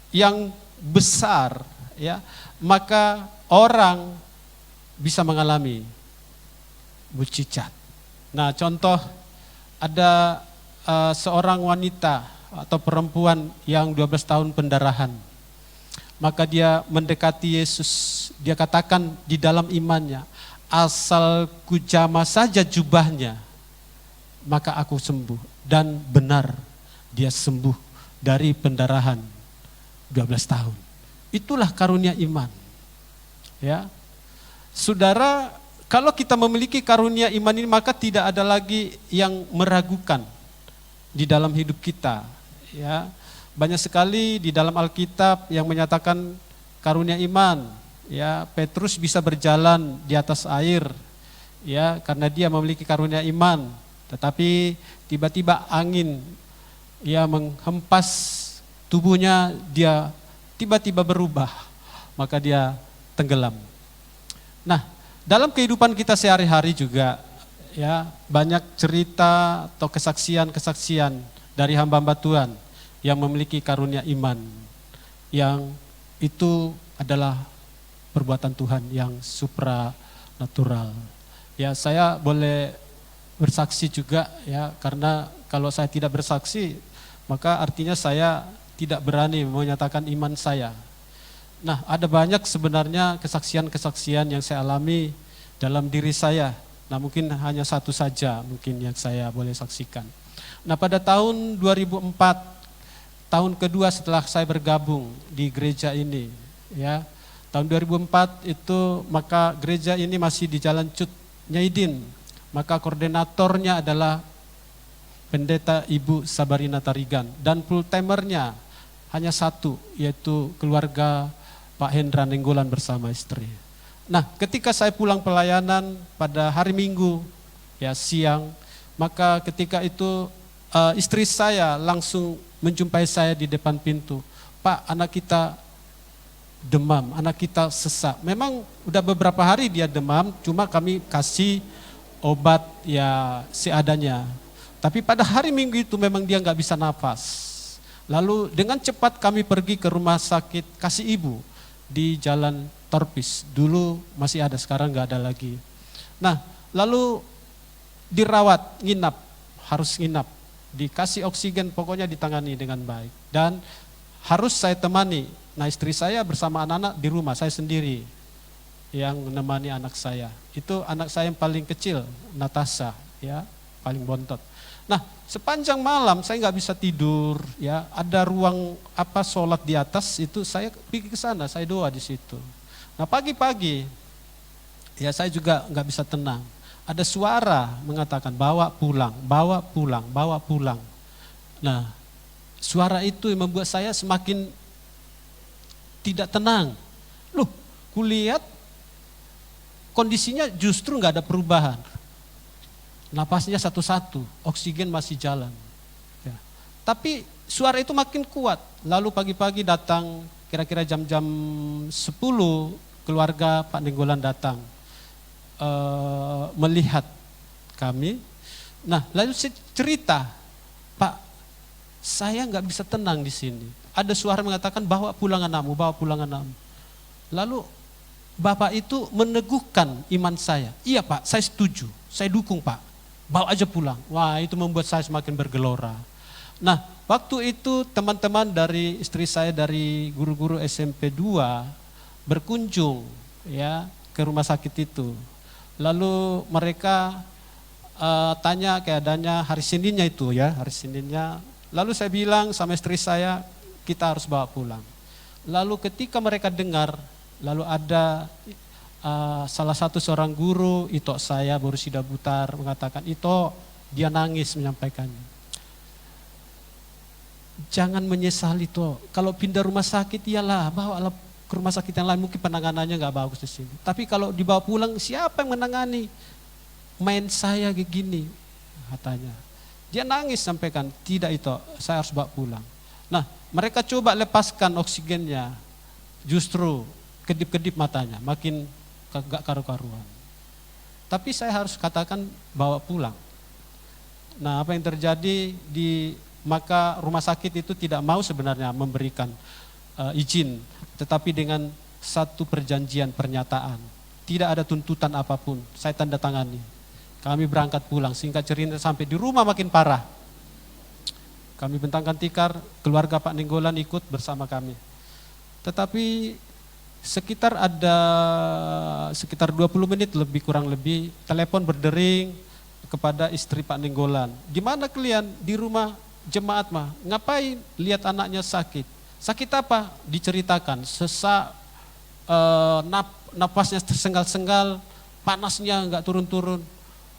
yang besar, ya, maka orang bisa mengalami mujizat. Nah, contoh ada seorang wanita atau perempuan yang 12 tahun pendarahan. Maka dia mendekati Yesus. Dia katakan di dalam imannya, asal ku jamah saja jubahnya, maka aku sembuh. Dan benar, dia sembuh dari pendarahan 12 tahun. Itulah karunia iman. Ya, saudara, kalau kita memiliki karunia iman ini, maka tidak ada lagi yang meragukan di dalam hidup kita. Ya, banyak sekali di dalam Alkitab yang menyatakan karunia iman. Ya, Petrus bisa berjalan di atas air, ya, karena dia memiliki karunia iman. Tetapi tiba-tiba angin, ya, menghempas tubuhnya, dia tiba-tiba berubah, maka dia tenggelam. Nah, dalam kehidupan kita sehari-hari juga, ya, banyak cerita atau kesaksian-kesaksian dari hamba-hamba Tuhan yang memiliki karunia iman, yang itu adalah perbuatan Tuhan yang supranatural. Ya, saya boleh bersaksi juga, ya, karena kalau saya tidak bersaksi, maka artinya saya tidak berani menyatakan iman saya. Nah, ada banyak sebenarnya kesaksian-kesaksian yang saya alami dalam diri saya. Nah, mungkin hanya satu saja mungkin yang saya boleh saksikan. Nah, pada tahun 2004, tahun kedua setelah saya bergabung di gereja ini, ya, tahun 2004 itu, maka gereja ini masih di Jalan Cut Nyaidin. Maka koordinatornya adalah Pendeta Ibu Sabarina Tarigan, dan full timernya hanya satu, yaitu keluarga Pak Hendra Nenggolan bersama istri. Nah, ketika saya pulang pelayanan pada hari Minggu, ya, siang, maka ketika itu istri saya langsung menjumpai saya di depan pintu. Pak, anak kita demam, anak kita sesak. Memang udah beberapa hari dia demam, cuma kami kasih obat, ya, seadanya. Tapi pada hari Minggu itu memang dia nggak bisa nafas. Lalu dengan cepat kami pergi ke rumah sakit Kasih Ibu di Jalan Torpis. Dulu masih ada, sekarang nggak ada lagi. Nah, lalu dirawat, harus nginap. Dikasih oksigen, pokoknya ditangani dengan baik. Dan harus saya temani. Nah, istri saya bersama anak-anak di rumah, saya sendiri yang menemani anak saya. Itu anak saya yang paling kecil, Natasha, ya, paling bontot. Nah, sepanjang malam saya nggak bisa tidur, ya, ada ruang sholat di atas, itu saya pergi ke sana, saya doa di situ. Nah, pagi-pagi, ya, saya juga nggak bisa tenang. Ada suara mengatakan bawa pulang, bawa pulang, bawa pulang. Nah, suara itu yang membuat saya semakin tidak tenang. Loh, kulihat kondisinya justru nggak ada perubahan. Napasnya satu-satu, oksigen masih jalan. Ya. Tapi suara itu makin kuat. Lalu pagi-pagi datang, kira-kira jam-jam 10, keluarga Pak Nenggolan datang. Melihat kami. Nah, lalu saya cerita, Pak, saya nggak bisa tenang di sini. Ada suara mengatakan bawa pulang anakmu, bawa pulang anakmu. Lalu Bapak itu meneguhkan iman saya. Iya Pak, saya setuju, saya dukung Pak, bawa aja pulang. Wah, itu membuat saya semakin bergelora. Nah, waktu itu teman-teman dari istri saya, dari guru-guru SMP 2 berkunjung, ya, ke rumah sakit itu. Lalu mereka tanya keadaannya hari Seninnya itu, ya, hari Seninnya. Lalu saya bilang sama istri saya, kita harus bawa pulang. Lalu ketika mereka dengar, lalu ada salah satu seorang guru, Ito saya, Borusida Butar, mengatakan, Ito, dia nangis menyampaikannya. Jangan menyesali Ito, kalau pindah rumah sakit, iyalah, bawalah ke rumah sakit yang lain, mungkin penanganannya nggak bagus di sini. Tapi kalau dibawa pulang, siapa yang menangani? Main saya kayak gini, katanya. Dia nangis sampaikan, tidak itu, saya harus bawa pulang. Nah, mereka coba lepaskan oksigennya, justru kedip-kedip matanya, makin gak karu-karuan. Tapi saya harus katakan bawa pulang. Nah, apa yang terjadi maka rumah sakit itu tidak mau sebenarnya memberikan izin, tetapi dengan satu perjanjian pernyataan, tidak ada tuntutan apapun, saya tanda tangani. Kami berangkat pulang, singkat cerita sampai di rumah makin parah. Kami bentangkan tikar, keluarga Pak Nenggolan ikut bersama kami. Tetapi sekitar 20 menit lebih kurang lebih, telepon berdering kepada istri Pak Nenggolan. Gimana kalian di rumah jemaat mah? Ngapain? Lihat anaknya sakit. Sakit apa? Diceritakan, sesak, napasnya tersengal-sengal, panasnya enggak turun-turun.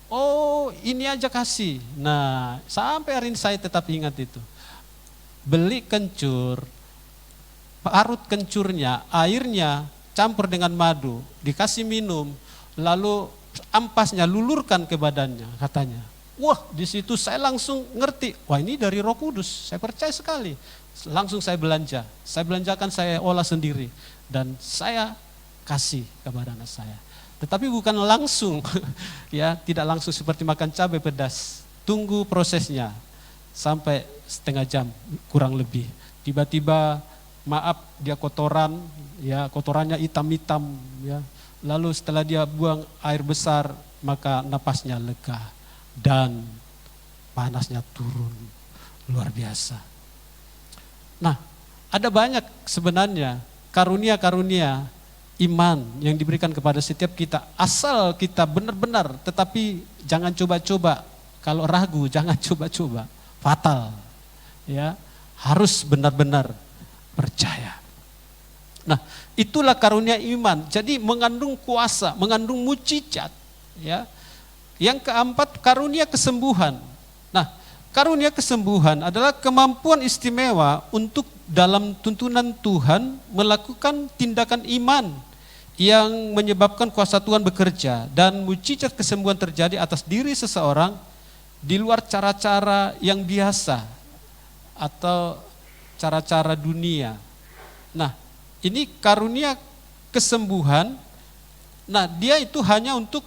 Oh, ini aja kasih. Nah, sampai hari ini saya tetap ingat itu. Beli kencur, parut kencurnya, airnya campur dengan madu, dikasih minum, lalu ampasnya lulurkan ke badannya, katanya. Wah, di situ saya langsung ngerti, wah ini dari Roh Kudus, saya percaya sekali. Langsung saya belanja, saya belanjakan, saya olah sendiri, dan saya kasih kepada anak saya. Tetapi bukan langsung, ya, tidak langsung seperti makan cabai pedas. Tunggu prosesnya sampai setengah jam kurang lebih. Tiba-tiba, maaf, dia kotoran, ya, kotorannya hitam-hitam, ya. Lalu setelah dia buang air besar, maka napasnya lega dan panasnya turun luar biasa. Nah, ada banyak sebenarnya karunia-karunia iman yang diberikan kepada setiap kita, asal kita benar-benar, tetapi jangan coba-coba. Kalau ragu jangan coba-coba, fatal. Ya, harus benar-benar percaya. Nah, itulah karunia iman. Jadi mengandung kuasa, mengandung mujizat, ya. Yang keempat, karunia kesembuhan. Nah, karunia kesembuhan adalah kemampuan istimewa untuk dalam tuntunan Tuhan melakukan tindakan iman yang menyebabkan kuasa Tuhan bekerja dan mujizat kesembuhan terjadi atas diri seseorang di luar cara-cara yang biasa atau cara-cara dunia. Nah, ini karunia kesembuhan. Nah, dia itu hanya untuk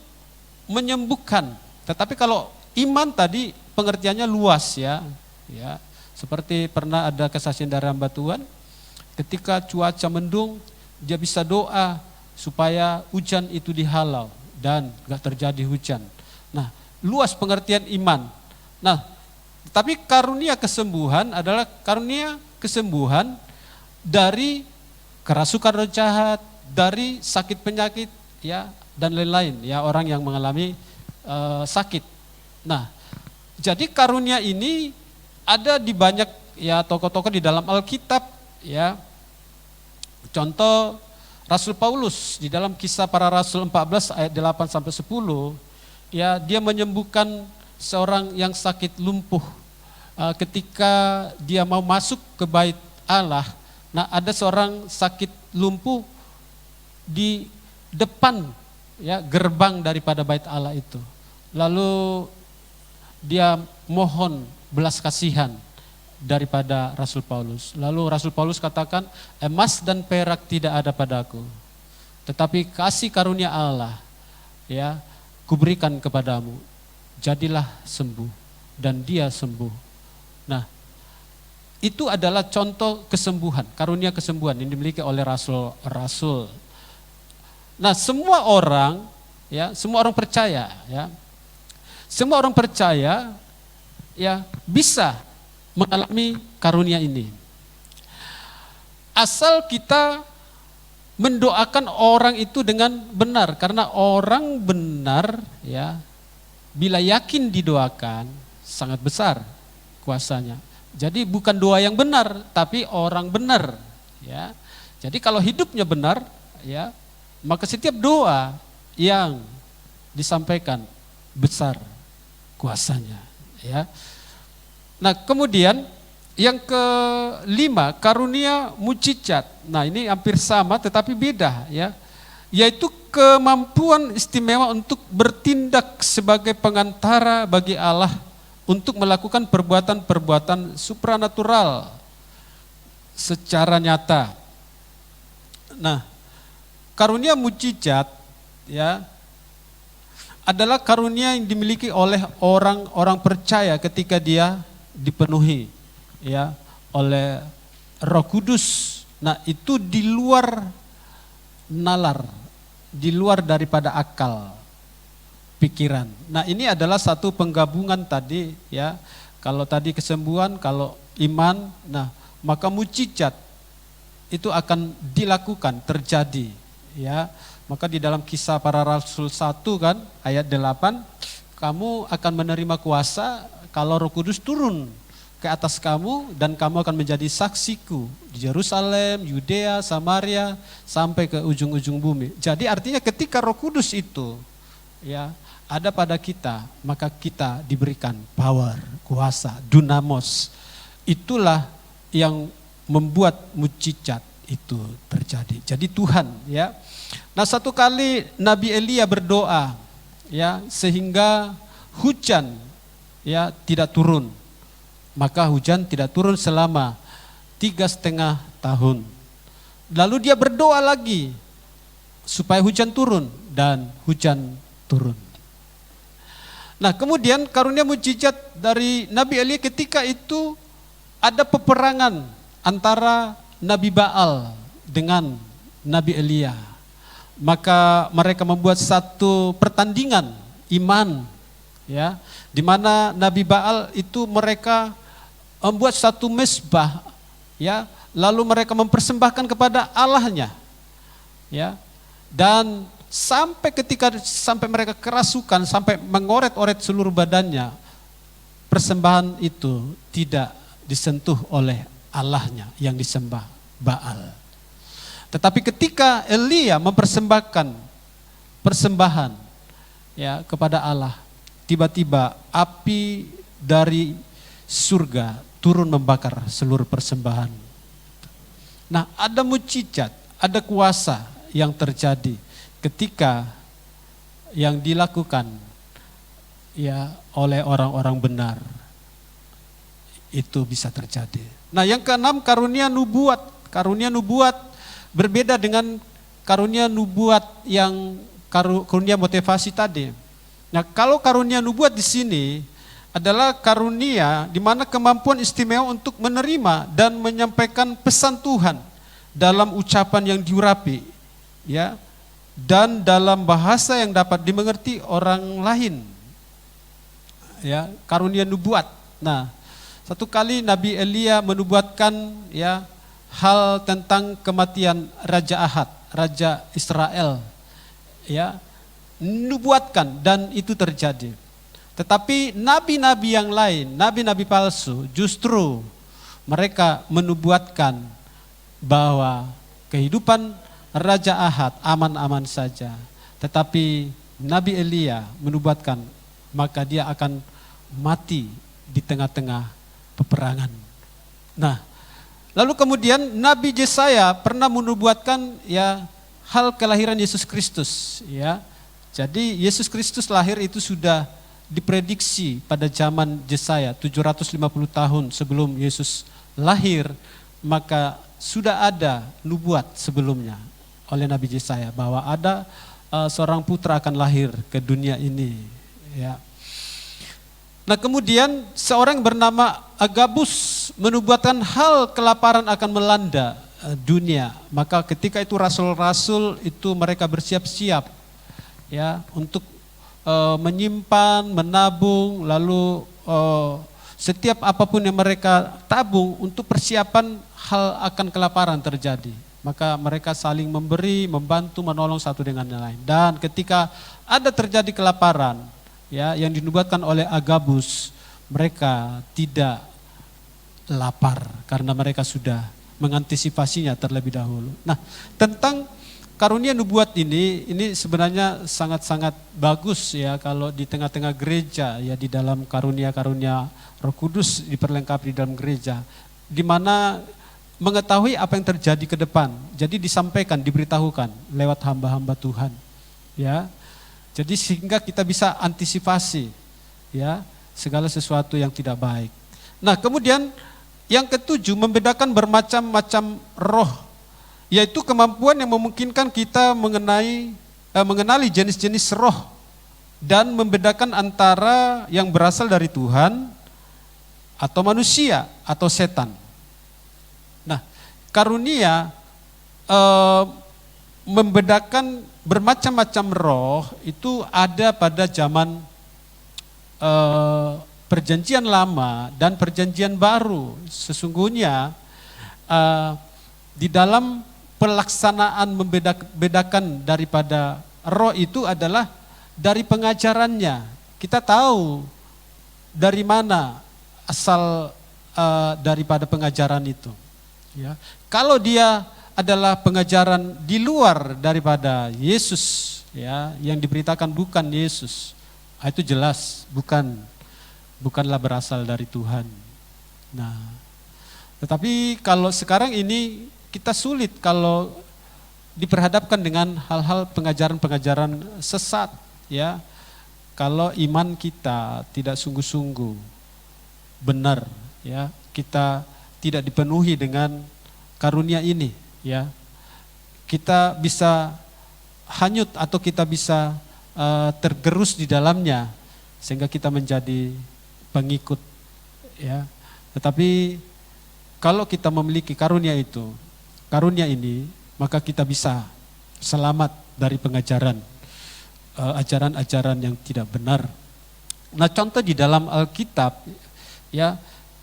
menyembuhkan. Tetapi kalau iman tadi pengertiannya luas, ya. Ya, seperti pernah ada kesaksian dari hamba Tuhan, ketika cuaca mendung, dia bisa doa supaya hujan itu dihalau dan gak terjadi hujan. Nah, luas pengertian iman. Nah, tapi karunia kesembuhan adalah karunia kesembuhan dari kerasukan roh jahat, dari sakit penyakit, ya, dan lain-lain, ya, orang yang mengalami sakit. Nah, jadi karunia ini ada di banyak, ya, tokoh-tokoh di dalam Alkitab, ya. Contoh Rasul Paulus di dalam Kisah Para Rasul 14 ayat 8 sampai 10, ya, dia menyembuhkan seorang yang sakit lumpuh ketika dia mau masuk ke bait Allah. Nah, ada seorang sakit lumpuh di depan, ya, gerbang daripada bait Allah itu. Lalu dia mohon belas kasihan daripada Rasul Paulus. Lalu Rasul Paulus katakan, emas dan perak tidak ada padaku, tetapi kasih karunia Allah, ya, kuberikan kepadamu. Jadilah sembuh, dan dia sembuh. Nah, itu adalah contoh kesembuhan, karunia kesembuhan yang dimiliki oleh rasul-rasul. Nah, semua orang, ya, semua orang percaya, ya, semua orang percaya, ya, bisa mengalami karunia ini. Asal kita mendoakan orang itu dengan benar, karena orang benar, ya, bila yakin didoakan sangat besar kuasanya. Jadi bukan doa yang benar, tapi orang benar, ya. Jadi kalau hidupnya benar, ya, maka setiap doa yang disampaikan besar kuasanya, ya. Nah, kemudian yang kelima, karunia mujizat. Nah, ini hampir sama tetapi beda, ya. Yaitu kemampuan istimewa untuk bertindak sebagai pengantara bagi Allah untuk melakukan perbuatan-perbuatan supranatural secara nyata. Nah, karunia mujizat, ya, adalah karunia yang dimiliki oleh orang-orang percaya ketika dia dipenuhi, ya, oleh Roh Kudus. Nah, itu di luar nalar, di luar daripada akal. pikiran. Nah, ini adalah satu penggabungan tadi ya. Kalau tadi kesembuhan, kalau iman, nah maka mukjizat itu akan dilakukan, terjadi ya. Maka di dalam Kisah Para Rasul 1 kan ayat 8, kamu akan menerima kuasa kalau Roh Kudus turun ke atas kamu dan kamu akan menjadi saksiku di Yerusalem, Yudea, Samaria sampai ke ujung-ujung bumi. Jadi artinya ketika Roh Kudus itu ya ada pada kita, maka kita diberikan power, kuasa, dunamos. Itulah yang membuat mukjizat itu terjadi. Jadi Tuhan ya. Nah, satu kali Nabi Elia berdoa ya sehingga hujan ya tidak turun. Maka hujan tidak turun selama 3,5 tahun. Lalu dia berdoa lagi supaya hujan turun dan hujan turun. Nah, kemudian karunia mukjizat dari Nabi Elia ketika itu ada peperangan antara Nabi Baal dengan Nabi Elia. Maka mereka membuat satu pertandingan iman ya, di mana Nabi Baal itu mereka membuat satu mezbah ya, lalu mereka mempersembahkan kepada Allahnya ya. Dan sampai mereka kerasukan, sampai mengoret-oret seluruh badannya, persembahan itu tidak disentuh oleh Allahnya yang disembah, Baal. Tetapi ketika Elia mempersembahkan persembahan ya kepada Allah, tiba-tiba api dari surga turun membakar seluruh persembahan. Nah, ada mukjizat, ada kuasa yang terjadi ketika yang dilakukan ya oleh orang-orang benar itu bisa terjadi. Nah, yang keenam karunia nubuat. Karunia nubuat berbeda dengan karunia nubuat yang karunia motivasi tadi. Nah, kalau karunia nubuat di sini adalah karunia di mana kemampuan istimewa untuk menerima dan menyampaikan pesan Tuhan dalam ucapan yang diurapi ya, dan dalam bahasa yang dapat dimengerti orang lain. Ya, karunia nubuat. Nah, satu kali Nabi Elia menubuatkan ya hal tentang kematian Raja Ahab, Raja Israel. Ya, nubuatkan dan itu terjadi. Tetapi nabi-nabi yang lain, nabi-nabi palsu, justru mereka menubuatkan bahwa kehidupan Raja Ahab aman-aman saja. Tetapi Nabi Elia menubuatkan maka dia akan mati di tengah-tengah peperangan. Nah, lalu kemudian Nabi Yesaya pernah menubuatkan ya hal kelahiran Yesus Kristus ya. Jadi Yesus Kristus lahir itu sudah diprediksi pada zaman Yesaya 750 tahun sebelum Yesus lahir, maka sudah ada nubuat sebelumnya oleh Nabi Yesaya bahwa ada seorang putra akan lahir ke dunia ini ya. Nah, kemudian seorang bernama Agabus menubuatkan hal kelaparan akan melanda dunia. Maka ketika itu rasul-rasul itu mereka bersiap-siap ya untuk menyimpan, menabung, lalu setiap apapun yang mereka tabung untuk persiapan hal akan kelaparan terjadi. Maka mereka saling memberi, membantu, menolong satu dengan yang lain. Dan ketika ada terjadi kelaparan ya yang dinubuatkan oleh Agabus, mereka tidak lapar karena mereka sudah mengantisipasinya terlebih dahulu. Nah, tentang karunia nubuat ini sebenarnya sangat-sangat bagus ya kalau di tengah-tengah gereja ya, di dalam karunia-karunia Roh Kudus diperlengkapi di dalam gereja, di mana mengetahui apa yang terjadi ke depan. Jadi disampaikan, diberitahukan lewat hamba-hamba Tuhan. Ya. Jadi sehingga kita bisa antisipasi ya segala sesuatu yang tidak baik. Nah, kemudian yang ketujuh, membedakan bermacam-macam roh, yaitu kemampuan yang memungkinkan kita mengenali jenis-jenis roh dan membedakan antara yang berasal dari Tuhan atau manusia atau setan. Nah, karunia membedakan bermacam-macam roh itu ada pada zaman perjanjian lama dan perjanjian baru. Sesungguhnya di dalam pelaksanaan membedakan daripada roh itu adalah dari pengajarannya. Kita tahu dari mana asal daripada pengajaran itu. Ya. Kalau dia adalah pengajaran di luar daripada Yesus, ya, yang diberitakan bukan Yesus, itu jelas bukanlah berasal dari Tuhan. Nah, tetapi kalau sekarang ini kita sulit kalau diperhadapkan dengan hal-hal pengajaran-pengajaran sesat, ya. Kalau iman kita tidak sungguh-sungguh benar, ya, kita tidak dipenuhi dengan karunia ini, ya, kita bisa hanyut atau kita bisa tergerus di dalamnya sehingga kita menjadi pengikut, ya. Tetapi kalau kita memiliki karunia ini, maka kita bisa selamat dari pengajaran ajaran-ajaran yang tidak benar. Nah, contoh di dalam Alkitab, ya,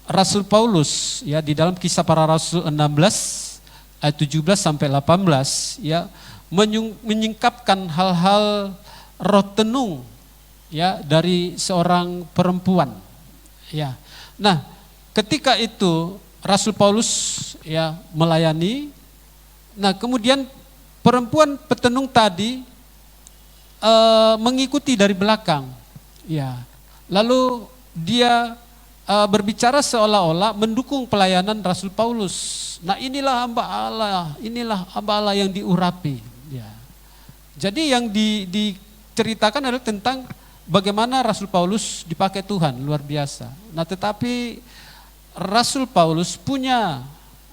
Rasul Paulus, ya, di dalam Kisah Para Rasul 16 ayat 17 sampai 18, ya, menyingkapkan hal-hal roh tenung, ya, dari seorang perempuan, ya. Nah, ketika itu Rasul Paulus, ya, melayani. Nah, kemudian perempuan petenung tadi mengikuti dari belakang, ya. Lalu dia berbicara seolah-olah mendukung pelayanan Rasul Paulus. Nah, inilah hamba Allah yang diurapi, ya. Jadi yang diceritakan adalah tentang bagaimana Rasul Paulus dipakai Tuhan, luar biasa. Nah, tetapi Rasul Paulus punya,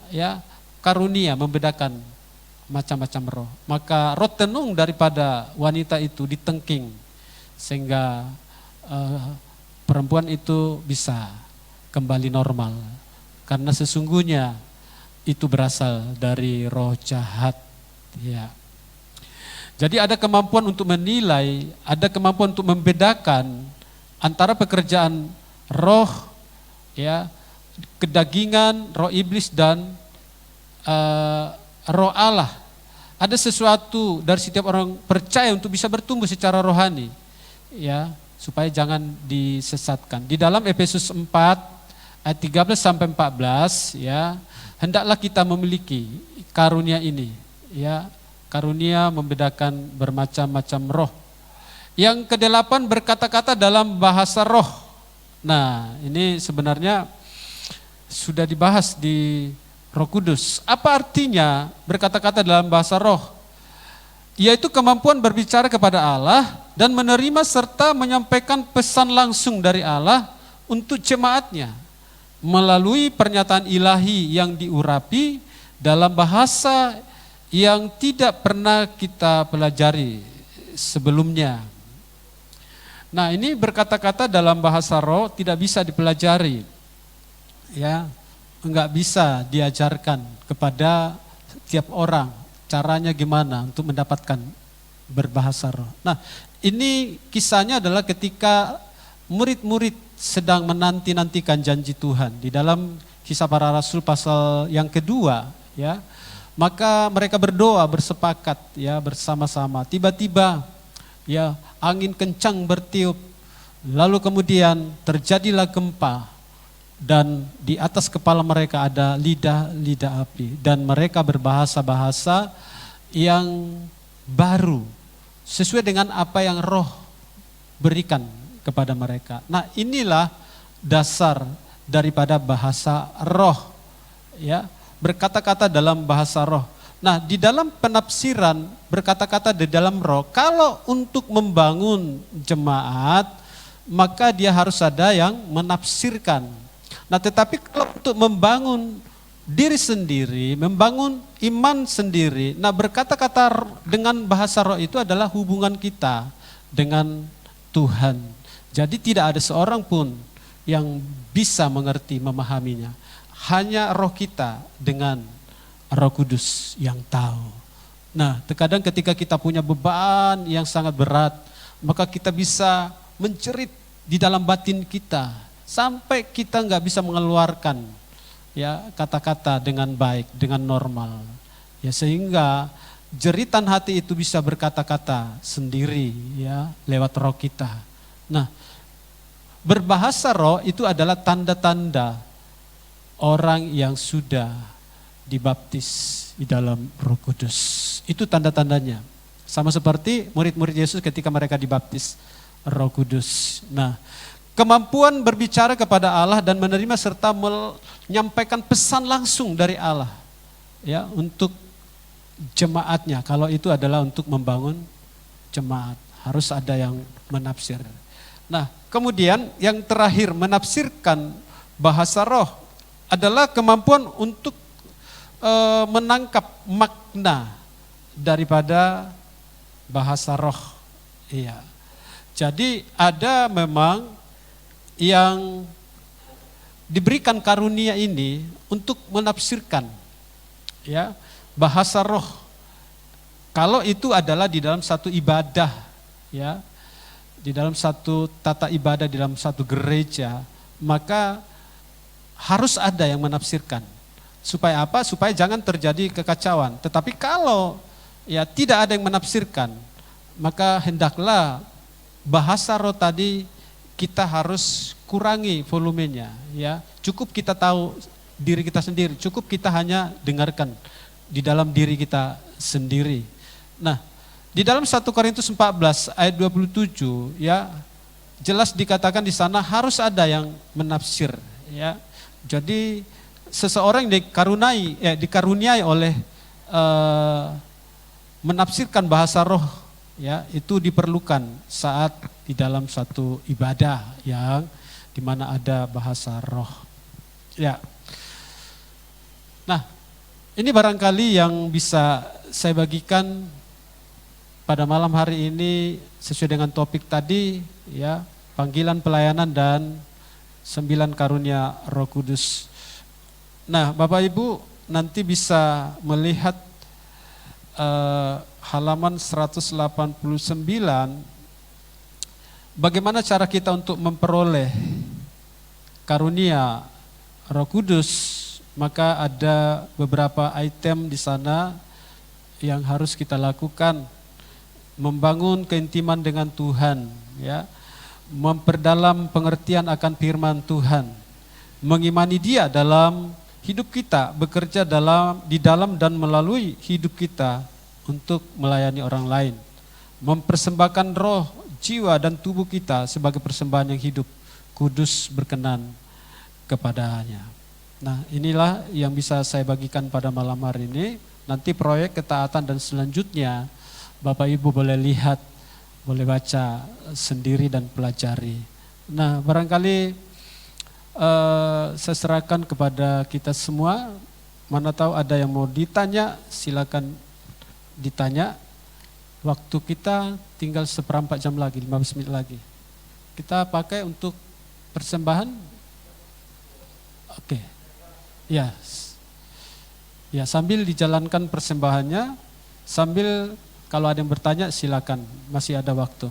ya, karunia membedakan macam-macam roh. Maka roh tenung daripada wanita itu ditengking sehingga perempuan itu bisa kembali normal, karena sesungguhnya itu berasal dari roh jahat, ya. Jadi ada kemampuan untuk menilai, ada kemampuan untuk membedakan antara pekerjaan roh, ya, kedagingan, roh iblis dan roh Allah. Ada sesuatu dari setiap orang percaya untuk bisa bertumbuh secara rohani, ya, supaya jangan disesatkan. Di dalam Efesus 4 ayat 13 sampai 14, ya, hendaklah kita memiliki karunia ini, ya, karunia membedakan bermacam-macam roh. Yang kedelapan, berkata-kata dalam bahasa roh. Nah, ini sebenarnya sudah dibahas di Roh Kudus. Apa artinya berkata-kata dalam bahasa roh? Yaitu kemampuan berbicara kepada Allah dan menerima serta menyampaikan pesan langsung dari Allah untuk jemaatnya melalui pernyataan ilahi yang diurapi dalam bahasa yang tidak pernah kita pelajari sebelumnya. Nah, ini berkata-kata dalam bahasa roh tidak bisa dipelajari, ya, enggak bisa diajarkan kepada tiap orang caranya gimana untuk mendapatkan berbahasa roh. Nah, ini kisahnya adalah ketika murid-murid sedang menanti-nantikan janji Tuhan di dalam Kisah Para Rasul pasal yang kedua, ya. Maka mereka berdoa bersepakat, ya, bersama-sama. Tiba-tiba, ya, angin kencang bertiup. Lalu kemudian terjadilah gempa dan di atas kepala mereka ada lidah-lidah api dan mereka berbahasa-bahasa yang baru sesuai dengan apa yang roh berikan kepada mereka. Nah, inilah dasar daripada bahasa roh, ya, berkata-kata dalam bahasa roh. Nah, di dalam penafsiran berkata-kata di dalam roh, kalau untuk membangun jemaat, maka dia harus ada yang menafsirkan. Nah, tetapi kalau untuk membangun diri sendiri, membangun iman sendiri, nah, berkata-kata dengan bahasa roh itu adalah hubungan kita dengan Tuhan. Jadi tidak ada seorang pun yang bisa mengerti, memahaminya. Hanya roh kita dengan Roh Kudus yang tahu. Nah, terkadang ketika kita punya beban yang sangat berat, maka kita bisa mencerit di dalam batin kita sampai kita nggak bisa mengeluarkan ya kata-kata dengan baik, dengan normal. Ya sehingga jeritan hati itu bisa berkata-kata sendiri ya lewat roh kita. Nah, berbahasa roh itu adalah tanda-tanda orang yang sudah dibaptis di dalam Roh Kudus. Itu tanda-tandanya. Sama seperti murid-murid Yesus ketika mereka dibaptis Roh Kudus. Nah, kemampuan berbicara kepada Allah dan menerima serta menyampaikan pesan langsung dari Allah ya untuk jemaatnya. Kalau itu adalah untuk membangun jemaat, harus ada yang menafsir. Nah, kemudian yang terakhir menafsirkan bahasa roh adalah kemampuan untuk menangkap makna daripada bahasa roh. Iya. Jadi ada memang yang diberikan karunia ini untuk menafsirkan ya bahasa roh. Kalau itu adalah di dalam satu ibadah ya, di dalam satu tata ibadah, di dalam satu gereja, maka harus ada yang menafsirkan. Supaya apa? Supaya jangan terjadi kekacauan. Tetapi kalau ya tidak ada yang menafsirkan, maka hendaklah bahasa roh tadi kita harus kurangi volumenya ya. Cukup kita tahu diri kita sendiri, cukup kita hanya dengarkan di dalam diri kita sendiri. Nah, di dalam 1 Korintus 14 ayat 27 ya jelas dikatakan di sana harus ada yang menafsir ya. Jadi seseorang dikaruniai oleh menafsirkan bahasa roh ya itu diperlukan saat di dalam satu ibadah yang dimana ada bahasa roh ya. Nah, ini barangkali yang bisa saya bagikan pada malam hari ini sesuai dengan topik tadi ya, panggilan pelayanan dan 9 karunia Roh Kudus. Nah, Bapak Ibu nanti bisa melihat halaman 189 bagaimana cara kita untuk memperoleh karunia Roh Kudus. Maka ada beberapa item di sana yang harus kita lakukan. Membangun keintiman dengan Tuhan ya, memperdalam pengertian akan firman Tuhan, mengimani Dia dalam hidup kita, bekerja di dalam dan melalui hidup kita untuk melayani orang lain. Mempersembahkan roh, jiwa dan tubuh kita sebagai persembahan yang hidup, kudus, berkenan kepadanya. Nah, inilah yang bisa saya bagikan pada malam hari ini. Nanti proyek ketaatan dan selanjutnya Bapak Ibu boleh lihat, boleh baca sendiri dan pelajari. Nah, barangkali saya serahkan kepada kita semua. Mana tahu ada yang mau ditanya, silakan ditanya. Waktu kita tinggal 1/4 jam lagi, 15 menit lagi. Kita pakai untuk persembahan. Oke. Ya. Ya, sambil dijalankan persembahannya, sambil kalau ada yang bertanya silakan, masih ada waktu.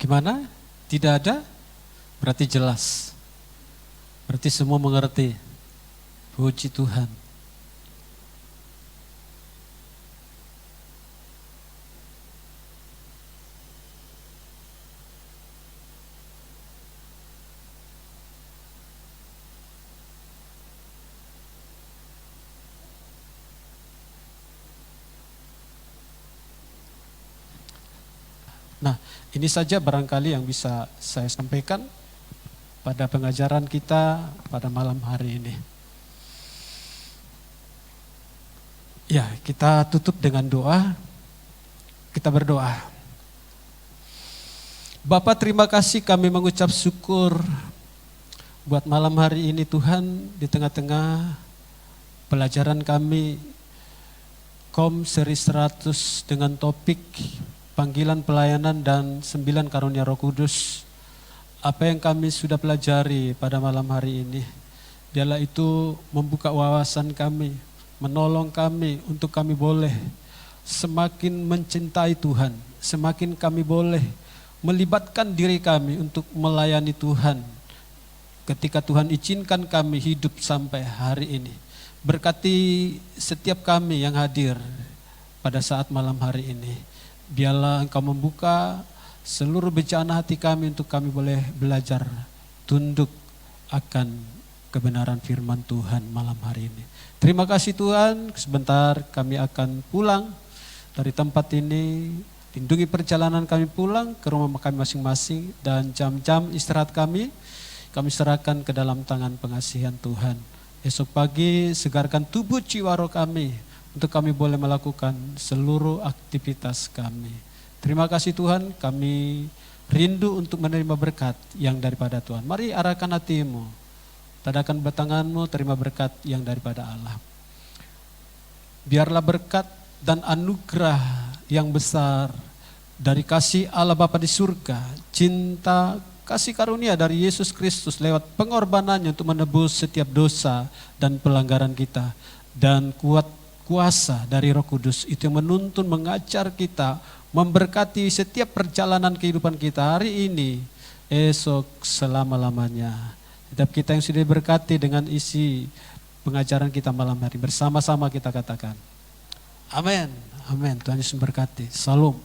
Gimana? Tidak ada? Berarti jelas. Berarti semua mengerti. Puji Tuhan. Nah, ini saja barangkali yang bisa saya sampaikan pada pengajaran kita pada malam hari ini. Ya, kita tutup dengan doa. Kita berdoa. Bapa, terima kasih, kami mengucap syukur buat malam hari ini Tuhan, di tengah-tengah pelajaran kami KOM seri 100 dengan topik panggilan pelayanan dan 9 karunia Roh Kudus. Apa yang kami sudah pelajari pada malam hari ini, biarlah itu membuka wawasan kami, menolong kami untuk kami boleh semakin mencintai Tuhan, semakin kami boleh melibatkan diri kami untuk melayani Tuhan ketika Tuhan izinkan kami hidup sampai hari ini. Berkati setiap kami yang hadir pada saat malam hari ini. Biarlah Engkau membuka seluruh bencana hati kami untuk kami boleh belajar tunduk akan kebenaran firman Tuhan malam hari ini. Terima kasih Tuhan, sebentar kami akan pulang dari tempat ini. Lindungi perjalanan kami pulang ke rumah kami masing-masing, dan jam-jam istirahat kami serahkan ke dalam tangan pengasihan Tuhan. Esok pagi segarkan tubuh jiwa roh kami untuk kami boleh melakukan seluruh aktivitas kami. Terima kasih Tuhan, kami rindu untuk menerima berkat yang daripada Tuhan. Mari arahkan hatimu, tadakan batanganmu, terima berkat yang daripada Allah. Biarlah berkat dan anugerah yang besar dari kasih Allah Bapa di surga, cinta, kasih karunia dari Yesus Kristus lewat pengorbanannya untuk menebus setiap dosa dan pelanggaran kita, dan kuasa dari Roh Kudus itu yang menuntun, mengajar kita, memberkati setiap perjalanan kehidupan kita hari ini, esok, selama-lamanya. Setiap kita yang sudah diberkati dengan isi pengajaran kita malam hari, bersama-sama kita katakan amin. Amin. Tuhan Yesus memberkati. Salam.